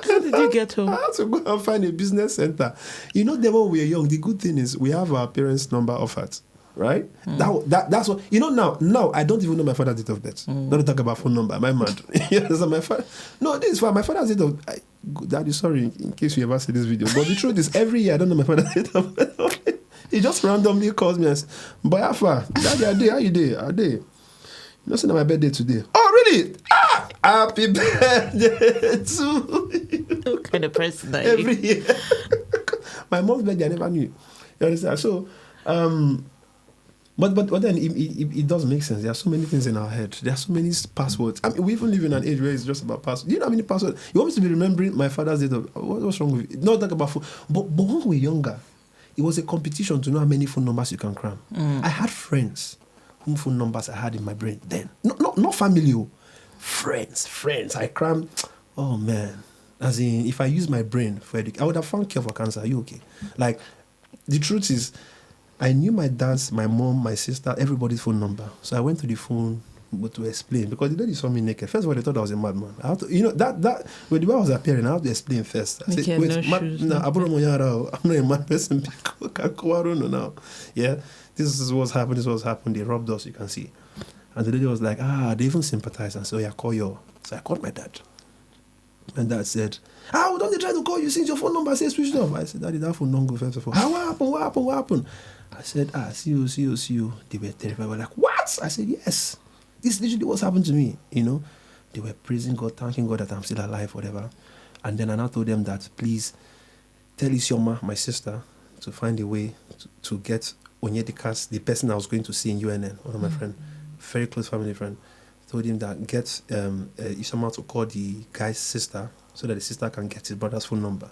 How did you get home? I had to go and find a business center. You know, when we were young, the good thing is we have our parents' number offered. Right? That's what you know now I don't even know my father's date of birth. Don't talk about phone number. My mad. My father. No, this is fine. My father's date of Daddy, sorry in case you ever see this video. But the truth is every year I don't know my father's date of birth. He just randomly calls me and says, Boy Alpha, Daddy, how you doing? You know, say my birthday today. Oh really? Happy birthday to you. What kind of person are you? Every year. My mom's birthday I never knew. You understand? So But then it does make sense. There are so many things in our head. There are so many passwords. I mean, we even live in an age where it's just about passwords. Do you know how many passwords? You want me to be remembering my father's date of... What's wrong with it? Not talk about phone. But when we were younger, it was a competition to know how many phone numbers you can cram. I had friends whose phone numbers I had in my brain then. Not family. Friends. I crammed... Oh, man. As in, if I use my brain for education, I would have found cure for cancer. Are you okay? Like, the truth is... I knew my dad's, my mom, my sister, everybody's phone number. So I went to the phone to explain because the lady saw me naked. First of all, they thought I was a madman. I had to, that when the way I was appearing, I had to explain first. I said, wait, I'm not a mad person. Now. Yeah, this is what's happened. This is what's happened. They robbed us, you can see. And the lady was like, they even sympathized. And so, call you. So I called my dad. And dad said, don't they try to call you since your phone number says switched off? I said, Daddy, that phone don't go first of all. What happened? I said, see you. They were terrified. They were like, what? I said, yes. This is literally what's happened to me. They were praising God, thanking God that I'm still alive, whatever. And then I now told them that, please, tell Isioma, my sister, to find a way to get Onyedika's, the person I was going to see in UNN, one of my friends, very close family friend, told him that get Isioma to call the guy's sister so that the sister can get his brother's phone number.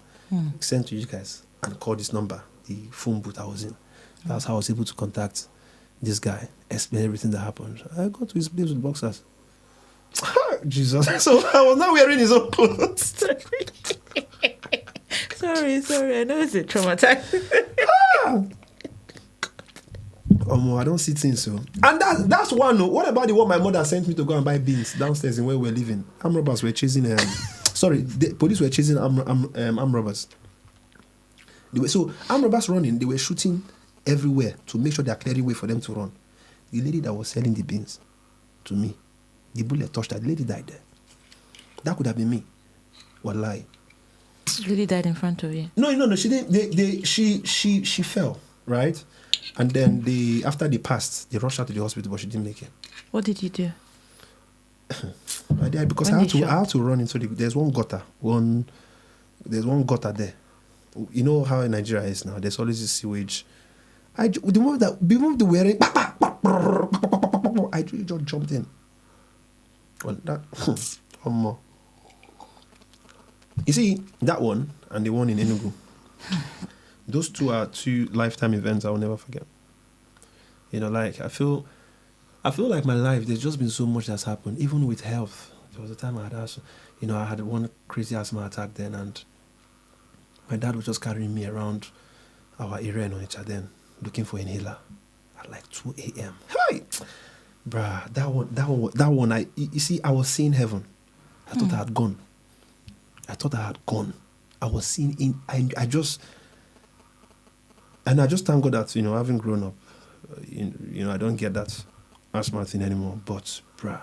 Send to you guys and call this number, the phone booth I was in. That's how I was able to contact this guy, explain everything that happened. I got to his place with boxers. Jesus. So I was not wearing his own clothes. Sorry. I know it's a traumatizing. I don't see things so. And that's one. What about the one my mother sent me to go and buy beans downstairs in where we were living? Armed robbers were chasing the police were chasing armed robbers. So armed robbers running, they were shooting everywhere to make sure they are clearing way for them to run. The lady that was selling the beans to me, the bullet touched her. The lady died there. That could have been me. Wallahi. The lady died in front of you? No. She didn't. She fell, right? And then after they passed, they rushed her to the hospital, but she didn't make it. What did you do? I did because I had to run into there's one gutter. There's one gutter there. You know how Nigeria is now. There's always this sewage. The moment that they were wearing, I just jumped in. Well, that one more. You see that one and the one in Enugu. Those two are two lifetime events I will never forget. Like I feel like my life, there's just been so much that's happened, even with health. There was a time I had one crazy asthma attack then, and my dad was just carrying me around our area in Onitsha then, looking for inhaler at like 2 a.m. Hey! Bruh, that one, you see, I was seeing heaven. I thought I had gone. I was seeing I just thank God that, having grown up, I don't get that asthma thing anymore. But, bruh,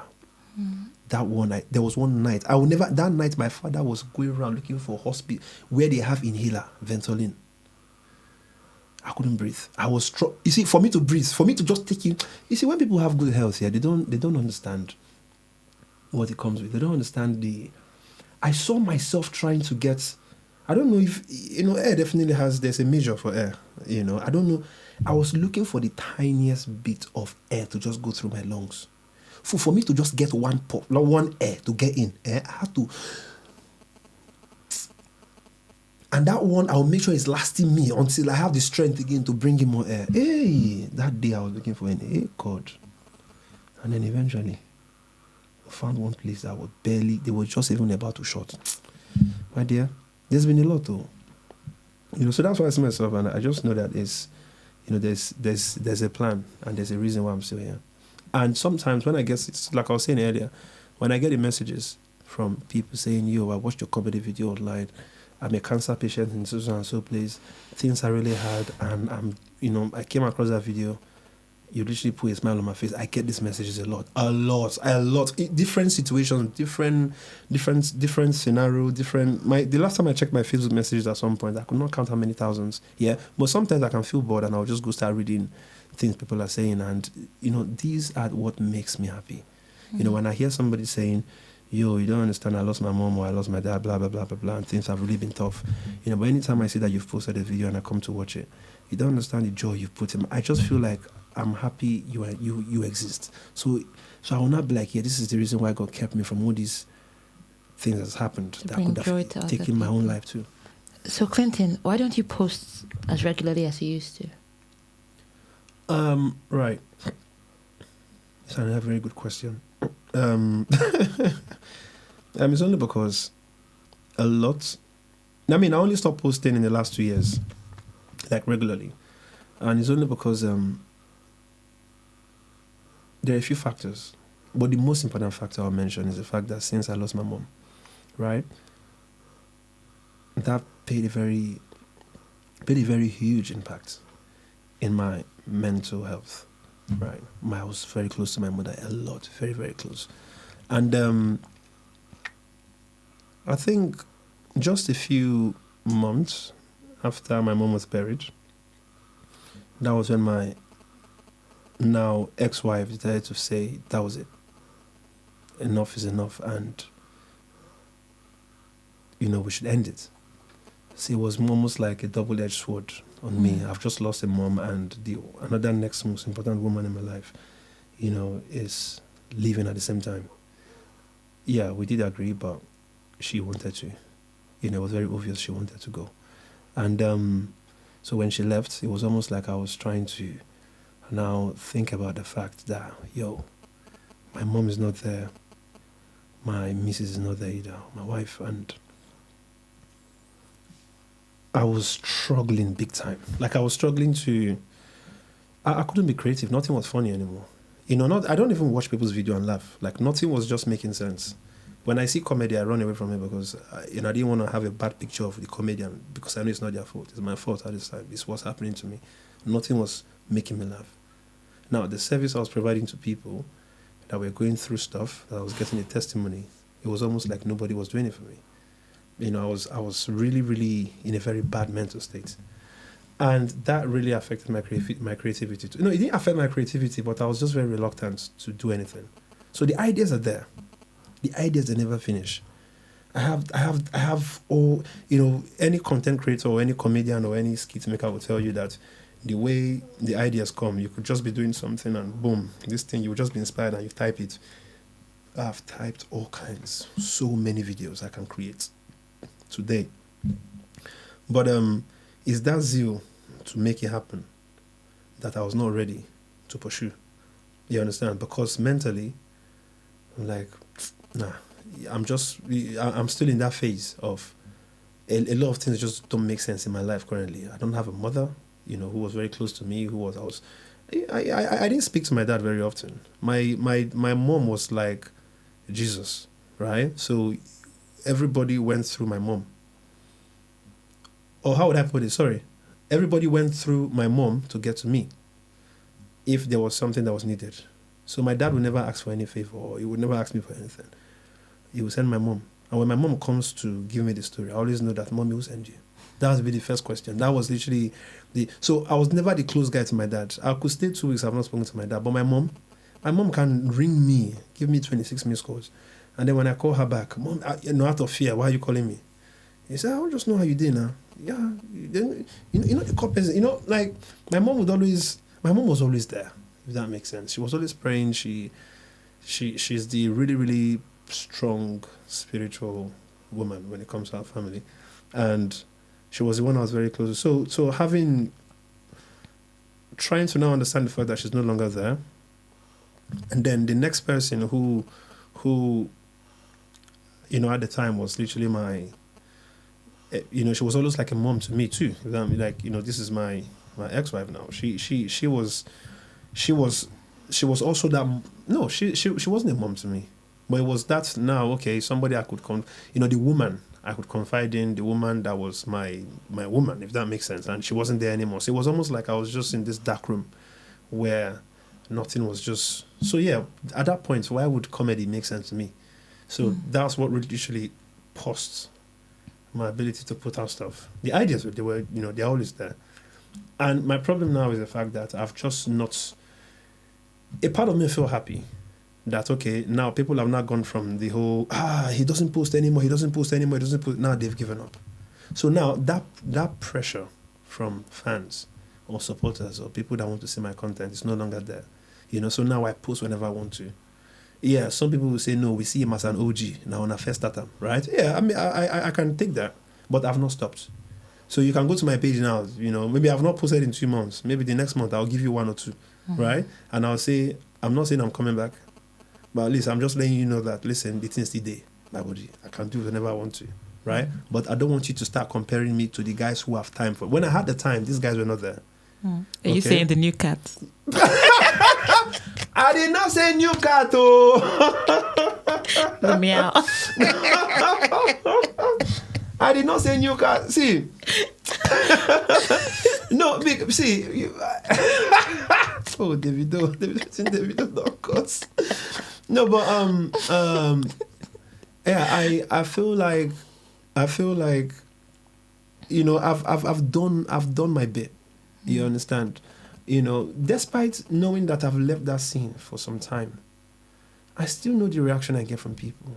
that one, there was one night, that night my father was going around looking for hospital where they have inhaler, Ventolin. I couldn't breathe. I was you see, for me to breathe, for me to just take in, you see, when people have good health here, they don't understand what it comes with. They don't understand I saw myself trying to get, I don't know if, air definitely there's a measure for air, I don't know. I was looking for the tiniest bit of air to just go through my lungs. For me to just get one air to get in, I had to. And that one, I'll make sure it's lasting me until I have the strength again to bring in more air. Hey, that day I was looking for an A chord. And then eventually, I found one place that was barely, they were just even about to shut. My dear, there's been a lot though. So that's why I see myself, and I just know that there's a plan and there's a reason why I'm still here. And sometimes when I guess it's like I was saying earlier, when I get the messages from people saying, yo, I watched your comedy video online, I'm a cancer patient in so and so place, things are really hard, and I came across that video, you literally put a smile on my face. I get these messages a lot. Different situations, different scenario, the last time I checked my Facebook messages at some point, I could not count how many thousands. Yeah. But sometimes I can feel bored and I'll just go start reading things people are saying. And, these are what makes me happy. Mm-hmm. When I hear somebody saying, yo, you don't understand, I lost my mom or I lost my dad, blah, blah, blah, blah, blah, and things have really been tough. But anytime I see that you've posted a video and I come to watch it, you don't understand the joy you've put in. I just feel like I'm happy you exist. So I will not be like, yeah, this is the reason why God kept me from all these things that's happened that could have taken my own life too. So Clinton, why don't you post as regularly as you used to? Right. It's another very good question. It's only because I only stopped posting in the last 2 years, like regularly. And it's only because there are a few factors. But the most important factor I'll mention is the fact that since I lost my mom, right, that played a very huge impact in my mental health, right? I was very close to my mother a lot, very, very close. And I think just a few months after my mom was buried, that was when my now ex-wife decided to say that was it. Enough is enough, and we should end it. So it was almost like a double-edged sword on me. I've just lost a mom, and another next most important woman in my life, is leaving at the same time. Yeah, we did agree, but she wanted to. It was very obvious she wanted to go. And so when she left, it was almost like I was trying to now think about the fact that, my mom is not there, my missus is not there either, my wife, and I was struggling big time. Like I was struggling I couldn't be creative. Nothing was funny anymore. I don't even watch people's video and laugh. Like nothing was just making sense. When I see comedy, I run away from it because I didn't want to have a bad picture of the comedian because I know it's not their fault. It's my fault at this time. It's what's happening to me. Nothing was making me laugh. Now, the service I was providing to people that were going through stuff, that I was getting a testimony, it was almost like nobody was doing it for me. I was really, really in a very bad mental state. And that really affected my creativity too. It didn't affect my creativity, but I was just very reluctant to do anything. So the ideas are there. The ideas, they never finish. I have all, any content creator or any comedian or any skit maker will tell you that the way the ideas come, you could just be doing something and boom, this thing, you will just be inspired and you type it. I've typed all kinds, so many videos I can create today. But it's that zeal to make it happen that I was not ready to pursue. You understand? Because mentally, I'm like, nah, I'm still in that phase of a lot of things just don't make sense in my life currently. I don't have a mother, who was very close to me, I didn't speak to my dad very often. My mom was like Jesus, right? So everybody went through my mom. Or how would I put it? Sorry. Everybody went through my mom to get to me if there was something that was needed. So my dad would never ask for any favor, or he would never ask me for anything. He would send my mom. And when my mom comes to give me the story, I always know that mommy will send you. That would be the first question. That was literally so I was never the close guy to my dad. I could stay 2 weeks, I've not spoken to my dad. But my mom can ring me, give me 26 missed calls. And then when I call her back, Mom, out of fear, why are you calling me? He said, I don't just know how you did now. Yeah, the couples, like my mom was always there, if that makes sense. She was always praying. She's the really, really strong spiritual woman when it comes to our family. And She was the one I was very close to. So trying to now understand the fact that she's no longer there. And then the next person who at the time was literally my, she was almost like a mom to me too. Like, this is my ex-wife now. She was also that. No, she wasn't a mom to me, but it was that now. Okay, somebody I could the woman I could confide in, the woman that was my woman, if that makes sense. And she wasn't there anymore. So it was almost like I was just in this dark room where nothing was just. So yeah, at that point, why would comedy make sense to me? So that's what literally paused my ability to put out stuff. The ideas, they were, they're always there. And my problem now is the fact that I've just not. A part of me feel happy that, okay, now people have not gone from the whole, he doesn't post anymore, now they've given up. So now that pressure from fans or supporters or people that want to see my content is no longer there. So now I post whenever I want to. Yeah, some people will say, no, we see him as an OG now on a first startup, right? Yeah, I mean, I can take that, but I've not stopped. So you can go to my page now, maybe I've not posted in 2 months. Maybe the next month I'll give you 1 or 2, right? And I'll say, I'm not saying I'm coming back, but at least I'm just letting you know that, listen, the thing's the day, my body. I can do it whenever I want to, right? But I don't want you to start comparing me to the guys who have time for it. When I had the time, these guys were not there. Are you saying the new cat? I did not say new cat, oh. Meow. I did not say new cat. See. No, see. Oh, Davido, of course. No, but yeah, I feel like I've done my bit. You understand? Despite knowing that I've left that scene for some time, I still know the reaction I get from people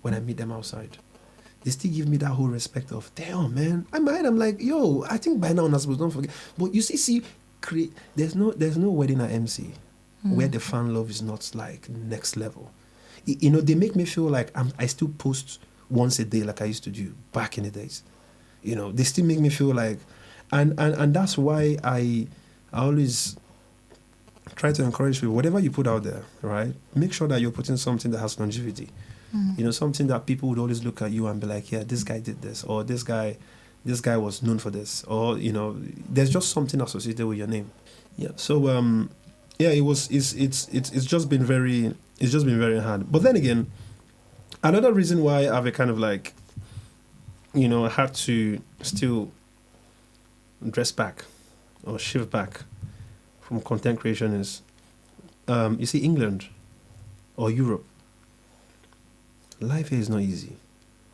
when I meet them outside. They still give me that whole respect of, damn, man. I'm like, yo, I think by now I'm not supposed to, don't forget. But you see, there's no wedding at MC where the fan love is not like next level. They make me feel like I still post once a day like I used to do back in the days. They still make me feel like, and that's why I always try to encourage people, whatever you put out there, right? Make sure that you're putting something that has longevity. Something that people would always look at you and be like, yeah, this guy did this, or this guy was known for this, or there's just something associated with your name. Yeah. So it's just been very hard. But then again, another reason why I've a kind of like, had to still dress back or shift back from content creation is, you see, England or Europe, life here is not easy,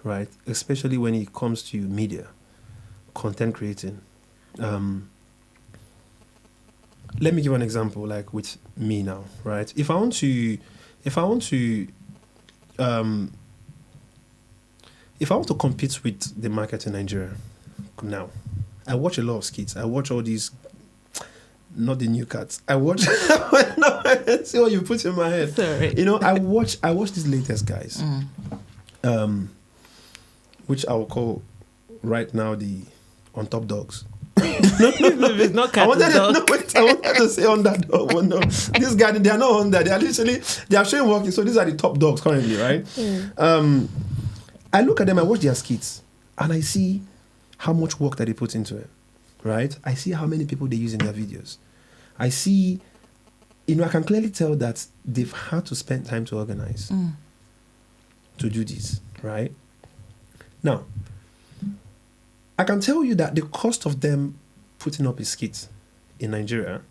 right? Especially when it comes to media, content creating. Let me give an example, like with me now, right? If I want to compete with the market in Nigeria now, I watch a lot of skits. I watch all these, not the new cats. I watch. No, see what you put in my head. Sorry. I watch these latest guys, which I will call right now the on top dogs. It's not cat. I wanted to say underdog. Well, no, this guy, they are not under. They are showing working. So these are the top dogs currently, right? I look at them. I watch their skits, and I see how much work that they put into it, right? I see how many people they use in their videos. I see, I can clearly tell that they've had to spend time to organize, to do this, right? Now, I can tell you that the cost of them putting up a skit in Nigeria,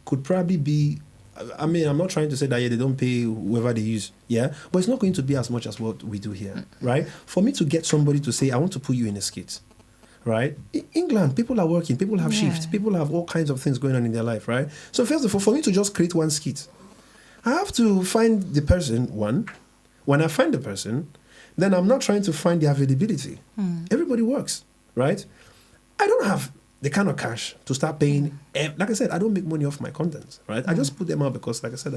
could probably be, I mean, I'm not trying to say that, they don't pay whoever they use, but it's not going to be as much as what we do here, right? For me to get somebody to say, I want to put you in a skit, right? In England, people are working, people have shifts, people have all kinds of things going on in their life, right? So first of all, for me to just create one skit, I have to find the person, one. When I find the person, then I'm not trying to find the availability. Everybody works, right? I don't have the kind of cash to start paying. Like I said, I don't make money off my content, right? I just put them out because, like I said,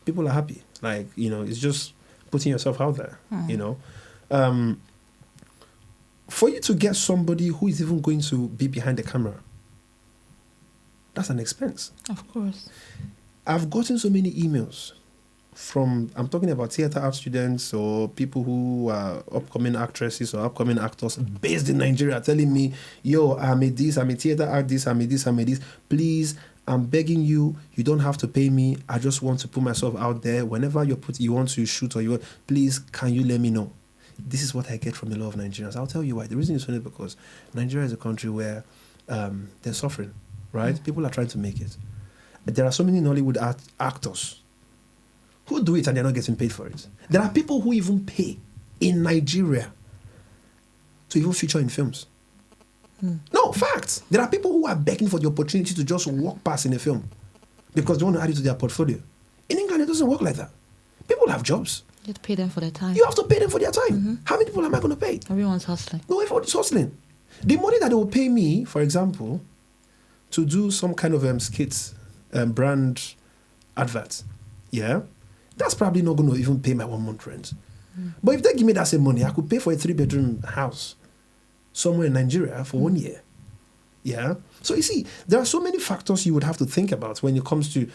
people are happy. Like, it's just putting yourself out there, for you to get somebody who is even going to be behind the camera, that's an expense. Of course. I've gotten so many emails from, I'm talking about theater art students or people who are upcoming actresses or upcoming actors based in Nigeria telling me, yo, I'm a theater artist, I'm a this. Please, I'm begging you, you don't have to pay me. I just want to put myself out there. Whenever you want to shoot or please, can you let me know? This is what I get from a lot of Nigerians. I'll tell you why. The reason is funny because Nigeria is a country where they're suffering, right? Mm. People are trying to make it. There are so many Nollywood actors who do it and they're not getting paid for it. There are people who even pay in Nigeria to even feature in films. No, facts. There are people who are begging for the opportunity to just walk past in a film because they want to add it to their portfolio. In England, it doesn't work like that. People have jobs. You have to pay them for their time. You have to pay them for their time. Mm-hmm. How many people am I going to pay? Everyone's hustling. No, everybody's hustling. The money that they will pay me, for example, to do some kind of skits, brand adverts, that's probably not going to even pay my 1 month rent. But if they give me that same money, I could pay for a 3-bedroom house somewhere in Nigeria for 1 year. Yeah. So you see, there are so many factors you would have to think about when it comes to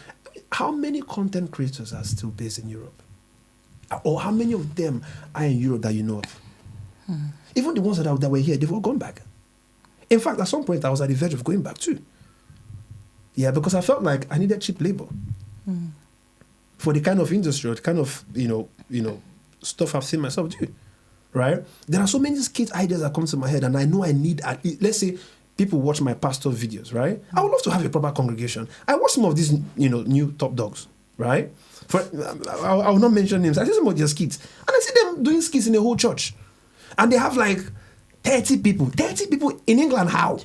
how many content creators are still based in Europe, or how many of them are in Europe that you know of. Even the ones that were here, they've all gone back. In fact, at some point, I was at the verge of going back too. Yeah, because I felt like I needed cheap labor for the kind of industry, or the kind of stuff I've seen myself do. Right? There are so many skit ideas that come to my head, and I know I need, let's say, people watch my pastor videos, right? I would love to have a proper congregation. I watch some of these, new top dogs, right? I will not mention names. I see some of their skits, and I see them doing skits in a whole church, and they have like 30 people. 30 people in England. How?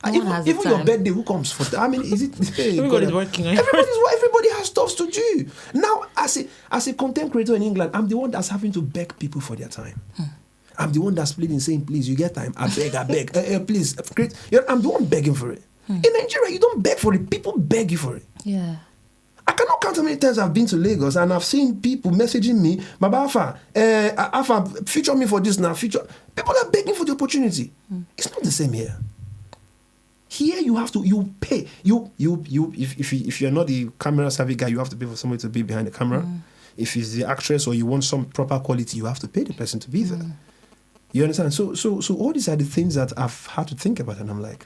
Even your birthday, who comes for that? I mean, is it? Everybody's working. Everybody has stuff to do. Now, as a content creator in England, I'm the one that's having to beg people for their time. I'm the one that's pleading, saying, please, you get time. I beg. Please, I'm the one begging for it. In Nigeria, you don't beg for it. People beg you for it. Yeah. I cannot count how many times I've been to Lagos and I've seen people messaging me, Baba Alpha, feature me for this now. People are begging for the opportunity. It's not the same here. Here you have to, you pay. If you're not the camera savvy guy, you have to pay for somebody to be behind the camera. If it's the actress or you want some proper quality, you have to pay the person to be there. You understand? So all these are the things that I've had to think about, and I'm like,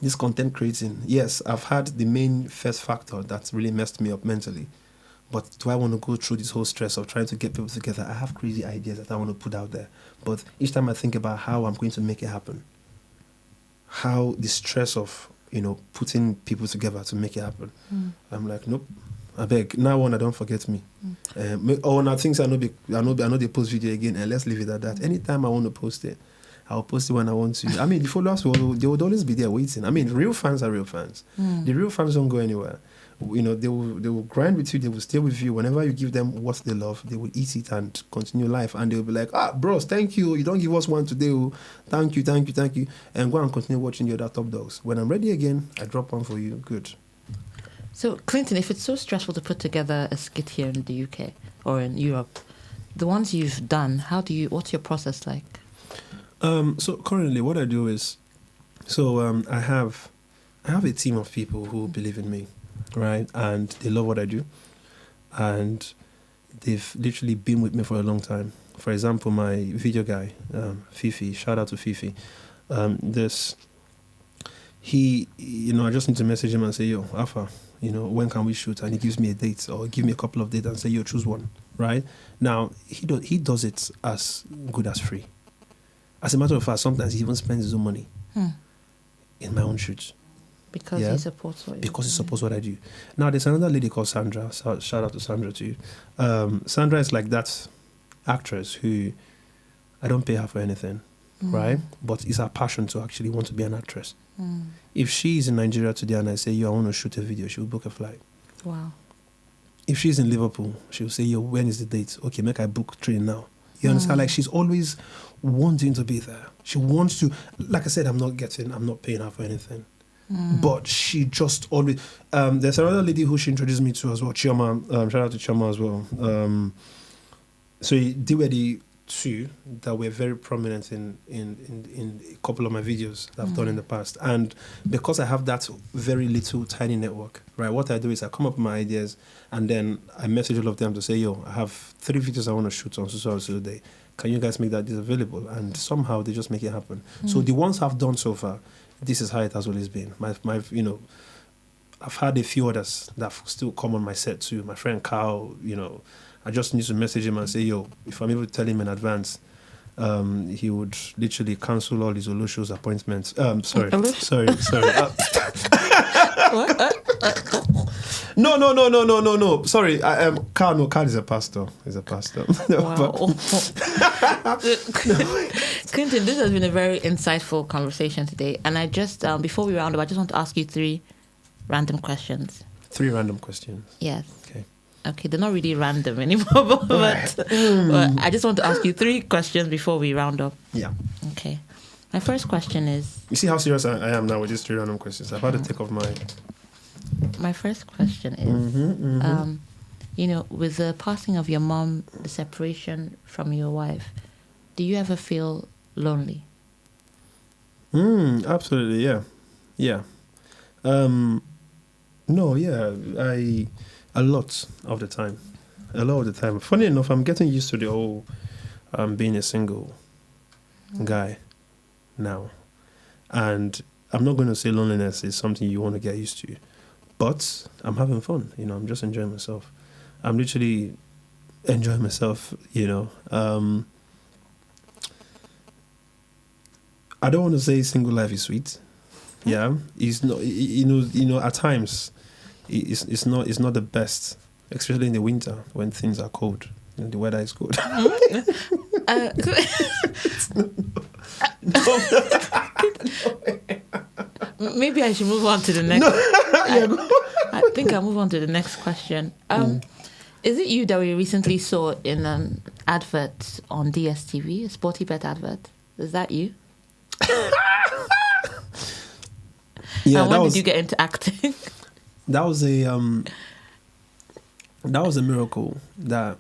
this content creating, yes, I've had the main first factor that's really messed me up mentally. But do I want to go through this whole stress of trying to get people together? I have crazy ideas that I want to put out there. But each time I think about how I'm going to make it happen, how the stress of, putting people together to make it happen, I'm like, nope. I beg. Now on, don't forget me. Now things I know they post video again, and let's leave it at that. Anytime I want to post it, I'll post it when I want to. I mean, the followers they would always be there waiting. I mean, real fans are real fans. The real fans don't go anywhere. They will grind with you. They will stay with you. Whenever you give them what they love, they will eat it and continue life. And they'll be like, bros, thank you. You don't give us one today. Oh. Thank you. And go and continue watching the other top dogs. When I'm ready again, I drop one for you. Good. So, Clinton, if it's so stressful to put together a skit here in the UK or in Europe, the ones you've done, what's your process like? So currently what I do is, I have a team of people who believe in me, right? And they love what I do. And they've literally been with me for a long time. For example, my video guy, Fifi, shout out to Fifi. I just need to message him and say, yo, Alpha, when can we shoot? And he gives me a date or give me a couple of dates and say, yo, choose one, right? Now, he does it as good as free. As a matter of fact, sometimes he even spends his own money in my own shoots. Because he supports what you do. Because he supports what I do. Now, there's another lady called Sandra. Shout out to Sandra too. Sandra is like that actress who I don't pay her for anything, right? But it's her passion to actually want to be an actress. If she's in Nigeria today and I say, yo, I want to shoot a video, she will book a flight. Wow. If she's in Liverpool, she'll say, yo, when is the date? Okay, make I book train now. You understand? Like, she's always wanting to be there. She wants to, like I said, I'm not paying her for anything. But she just always, there's another lady who she introduced me to as well, Chioma, shout out to Chioma as well. So they were the two that were very prominent in a couple of my videos that I've done in the past. And because I have that very little tiny network, right, what I do is I come up with my ideas and then I message all of them to say, yo, I have 3 videos I want to shoot on so day. Can you guys make that available? And somehow they just make it happen. So the ones I've done so far, this is how it has always been. My you know, I've had a few others that still come on my set too. My friend Carl, you know, I just need to message him and say, yo, if I'm able to tell him in advance, he would literally cancel all his Olosho's appointments. Sorry. No. Sorry. Carl is a pastor. He's a pastor. Wow. Clinton, this has been a very insightful conversation today. And I just, before we round up, I just want to ask you 3 random questions. 3 random questions? Yes. Okay, they're not really random anymore, but I just want to ask you 3 questions before we round up. Yeah. Okay. My first question is... You see how serious I am now with these 3 random questions? I've had to take off my... My first question is, you know, with the passing of your mom, the separation from your wife, do you ever feel lonely? Absolutely, yeah. No, yeah, a lot of the time. Funny enough, I'm getting used to the whole being a single guy now. And I'm not going to say loneliness is something you want to get used to. But I'm having fun, you know, I'm just enjoying myself. I'm literally enjoying myself, you know. I don't want to say single life is sweet. Yeah, it's not, you know, at times it's not the best, especially in the winter when things are cold and the weather is cold. Maybe I should move on to the next. I think I'll move on to the next question. Is it you that we recently saw in an advert on DSTV, a Sporty Bet advert? Is that you? Yeah. And when did you get into acting? That was a miracle that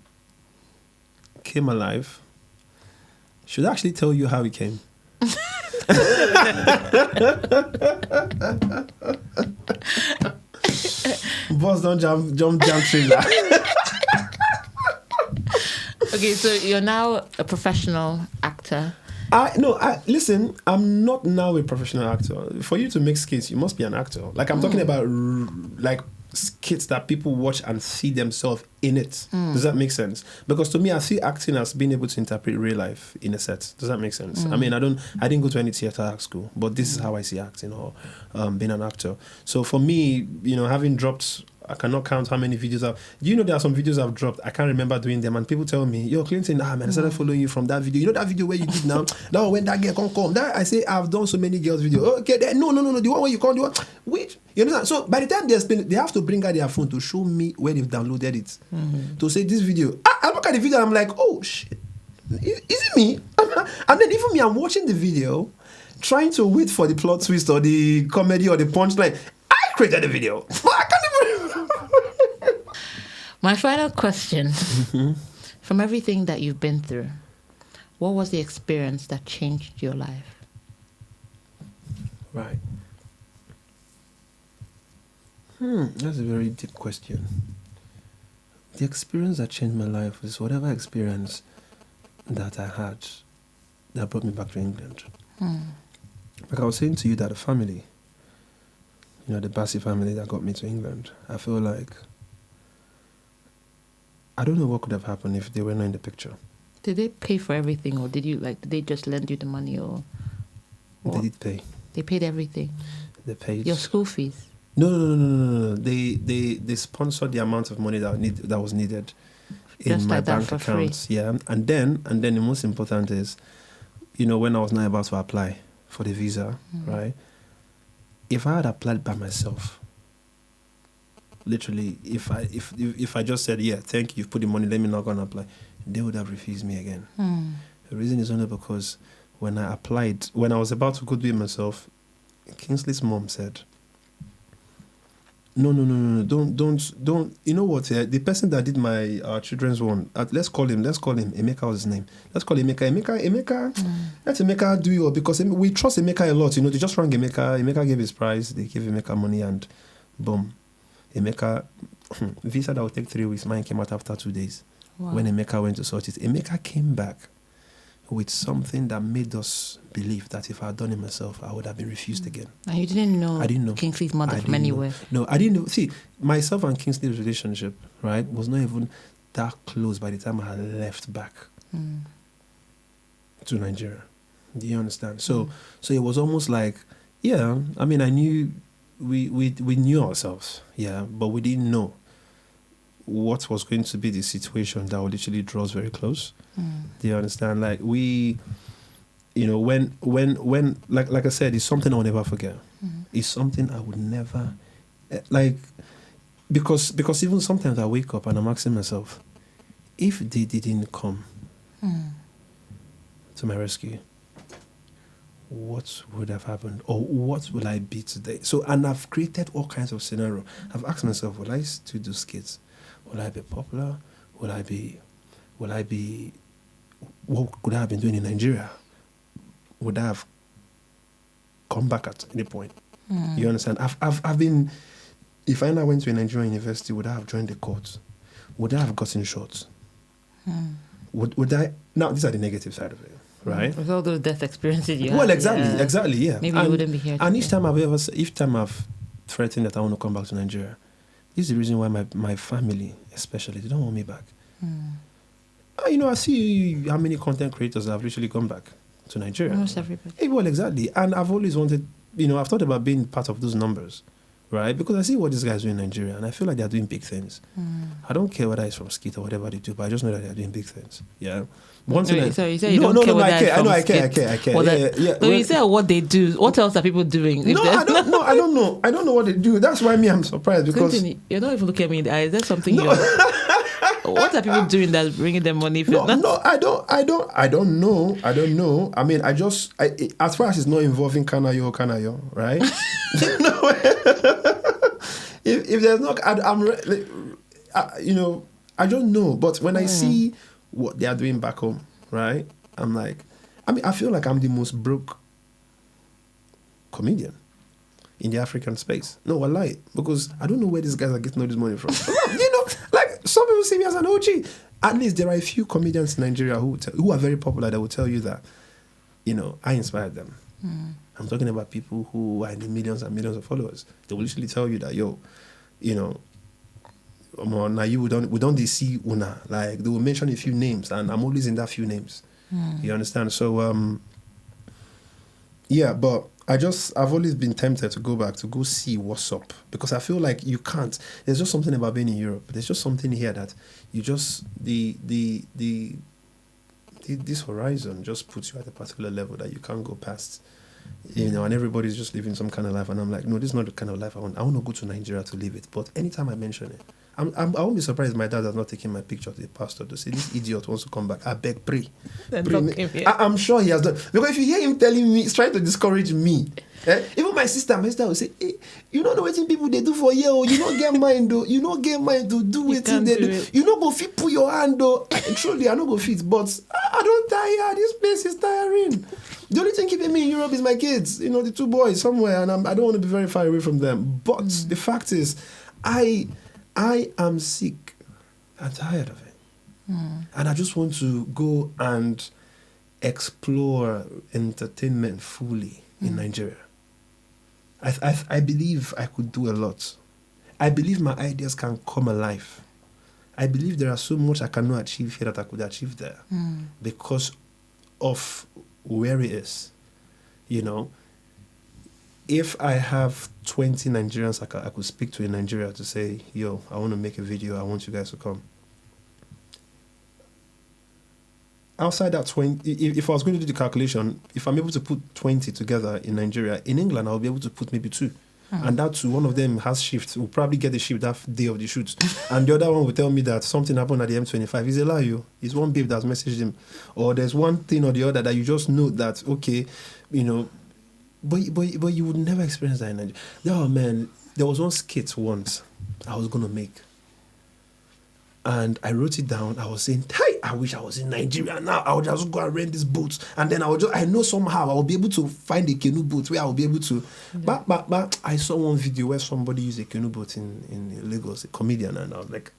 came alive. Should I actually tell you how it came? Boss, don't jump trailer. Okay, so you're now a professional actor. Listen, I'm not now a professional actor. For you to make skits, you must be an actor. Like, I'm talking about like skits that people watch and see themselves in it. Does that make sense? Because to me, I see acting as being able to interpret real life in a set. Does that make sense? I mean, I didn't go to any theater art school, but this is how I see acting or being an actor. So for me, you know, having dropped, I cannot count how many videos do you know there are some videos I've dropped, I can't remember doing them, and people tell me, yo, Clinton, man, I started following you from that video. You know that video where you did now when that girl come. That I say I've done so many girls video. Okay, no, the one where you can't do it. Which, you understand? So by the time they have to bring out their phone to show me where they've downloaded it. To say this video. I look at the video and I'm like, oh shit, is it me? And then even me, I'm watching the video, trying to wait for the plot twist or the comedy or the punchline. I created the video. I can't even. My final question. From everything that you've been through, what was the experience that changed your life? Right. That's a very deep question. The experience that changed my life is whatever experience that I had that brought me back to England. Like I was saying to you, that the family, you know, the Bassi family that got me to England, I feel like I don't know what could have happened if they were not in the picture. Did they pay for everything, or did they just lend you the money, or? They did pay. They paid everything. They paid your school fees. No. They sponsored the amount of money that was needed in just my like bank accounts. Yeah, and then the most important is, you know, when I was now about to apply for the visa, right? If I had applied by myself, literally, if I just said, yeah, thank you, you've put the money, let me not go and apply, they would have refused me again. The reason is only because when I applied, when I was about to go do it myself, Kingsley's mom said, No. Don't. You know what? The person that did my children's one, let's call him. Emeka was his name. Let's call Emeka. Let Emeka do it, because we trust Emeka a lot. You know, they just rang Emeka. Emeka gave his price. They gave Emeka money, and boom, Emeka visa that would take 3 weeks. Mine came out after 2 days. Wow. When Emeka went to sort it, Emeka came back with something that made us believe that if I had done it myself, I would have been refused again. And you didn't know? I didn't know Kingsley's mother from anywhere. No, I didn't know. See, myself and Kingsley's relationship, right, was not even that close by the time I had left back to Nigeria. Do you understand? So it was almost like, yeah, I mean, I knew, we knew ourselves, yeah, but we didn't know what was going to be the situation that would literally draw us very close. Do you understand? Like when like I said, it's something I'll never forget. It's something I would never, because even sometimes I wake up and I'm asking myself, if they didn't come to my rescue, what would have happened, or what will I be today? So, and I've created all kinds of scenario. I've asked myself, will I still do skits? Will I be popular? Will I be? What could I have been doing in Nigeria? Would I have come back at any point? You understand? I've been. If I now went to a Nigerian university, would I have joined the court? Would I have gotten shot? Would I? Now these are the negative side of it, right? With all those death experiences you had. Well, exactly, yeah. Maybe you wouldn't be here. And each time I've threatened that I want to come back to Nigeria, this is the reason why my family, especially, they don't want me back. You know, I see how many content creators have literally gone back to Nigeria. Almost everybody. Well, exactly. And I've always wanted, I've thought about being part of those numbers, right? Because I see what these guys do in Nigeria, and I feel like they're doing big things. I don't care whether it's from skit or whatever they do, but I just know that they're doing big things. Yeah. So you say you don't care whether I care. So you say what they do. What else are people doing? I don't know. I don't know what they do. That's why I'm surprised, because Clinton, you're not even looking at me in the eye. Is there something what are people doing that's bringing them money? I don't know. I mean, as far as it's not involving Kanayo, right? if there's not, I don't know. But when I see what they are doing back home, right? I'm like, I feel like I'm the most broke comedian in the African space. No, I lie, because I don't know where these guys are getting all this money from. Like some people see me as an OG. At least there are a few comedians in Nigeria who are very popular that will tell you that, I inspired them. I'm talking about people who are in the millions and millions of followers. They will literally tell you that, now we don't see una. Like, they will mention a few names, and I'm always in that few names. You understand? So but I've always been tempted to go back to go see what's up, because I feel like you can't. There's just something about being in Europe. There's just something here that you just this horizon just puts you at a particular level that you can't go past. And everybody's just living some kind of life, and I'm like, no, this is not the kind of life I want. I want to go to Nigeria to live it. But anytime I mention it, I won't be surprised if my dad has not taken my picture to the pastor to say, this idiot wants to come back. I beg, pray. I'm sure he has done. Because if you hear him telling me, he's trying to discourage me. Even my sister will say, hey, you don't know what people they do for you. You don't get mind, though. You don't get mind to do what they do. You don't go fit put your hand, though. Truly, I don't go fit, but I don't tire. This place is tiring. The only thing keeping me in Europe is my kids. The 2 boys somewhere, and I don't want to be very far away from them. But the fact is, I am sick and tired of it. And I just want to go and explore entertainment fully in Nigeria. I believe I could do a lot. I believe my ideas can come alive. I believe there are so much I cannot achieve here that I could achieve there because of where it is. If I have 20 Nigerians I could speak to in Nigeria to say, yo, I want to make a video, I want you guys to come. Outside that 20, if I was going to do the calculation, if I'm able to put 20 together in Nigeria, in England, I'll be able to put maybe 2. And that too, one of them has shifts. Will probably get the shift that day of the shoot. And the other one will tell me that something happened at the M25. He's a liar. It's one babe that's messaged him. Or there's one thing or the other that you just know that, okay, but you would never experience that in Nigeria. Oh, man, there was one skit once I was going to make. And I wrote it down. I was saying, hey, I wish I was in Nigeria now. I would just go and rent these boats. And then I know somehow I will be able to find a canoe boat where I will be able to. Yeah. But I saw one video where somebody used a canoe boat in Lagos, a comedian. And I was like,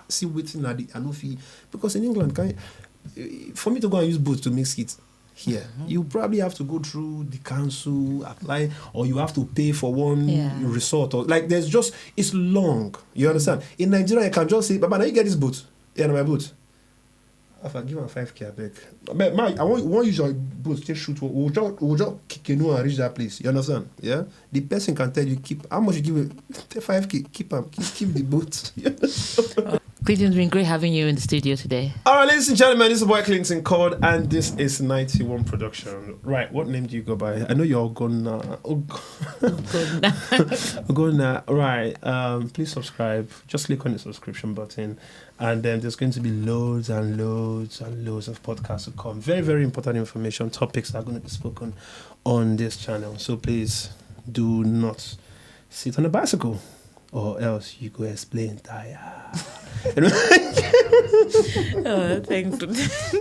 see, waiting at the Anofi. Because in England, for me to go and use boats to make skits here, you probably have to go through the council, apply, or you have to pay for one resort. Or like, it's long. You understand? In Nigeria, you can just say, Baba, now you get this boat. Yeah, my boat. If I give him 5K, I beg. But I want use your boat to shoot. We'll just canoe and reach that place. You understand? Yeah? The person can tell you, how much you give it? 5K, keep the boat. Clinton's been great having you in the studio today. All right, ladies and gentlemen, this is boy KlintonCOD, and this is 91 Production. Right, what name do you go by? I know you're Ugonna. Ugonna. Right, please subscribe. Just click on the subscription button, and then there's going to be loads and loads and loads of podcasts to come. Very, very important information, topics that are going to be spoken on this channel. So please do not sit on a bicycle, or else you go explain tire. Oh, thanks.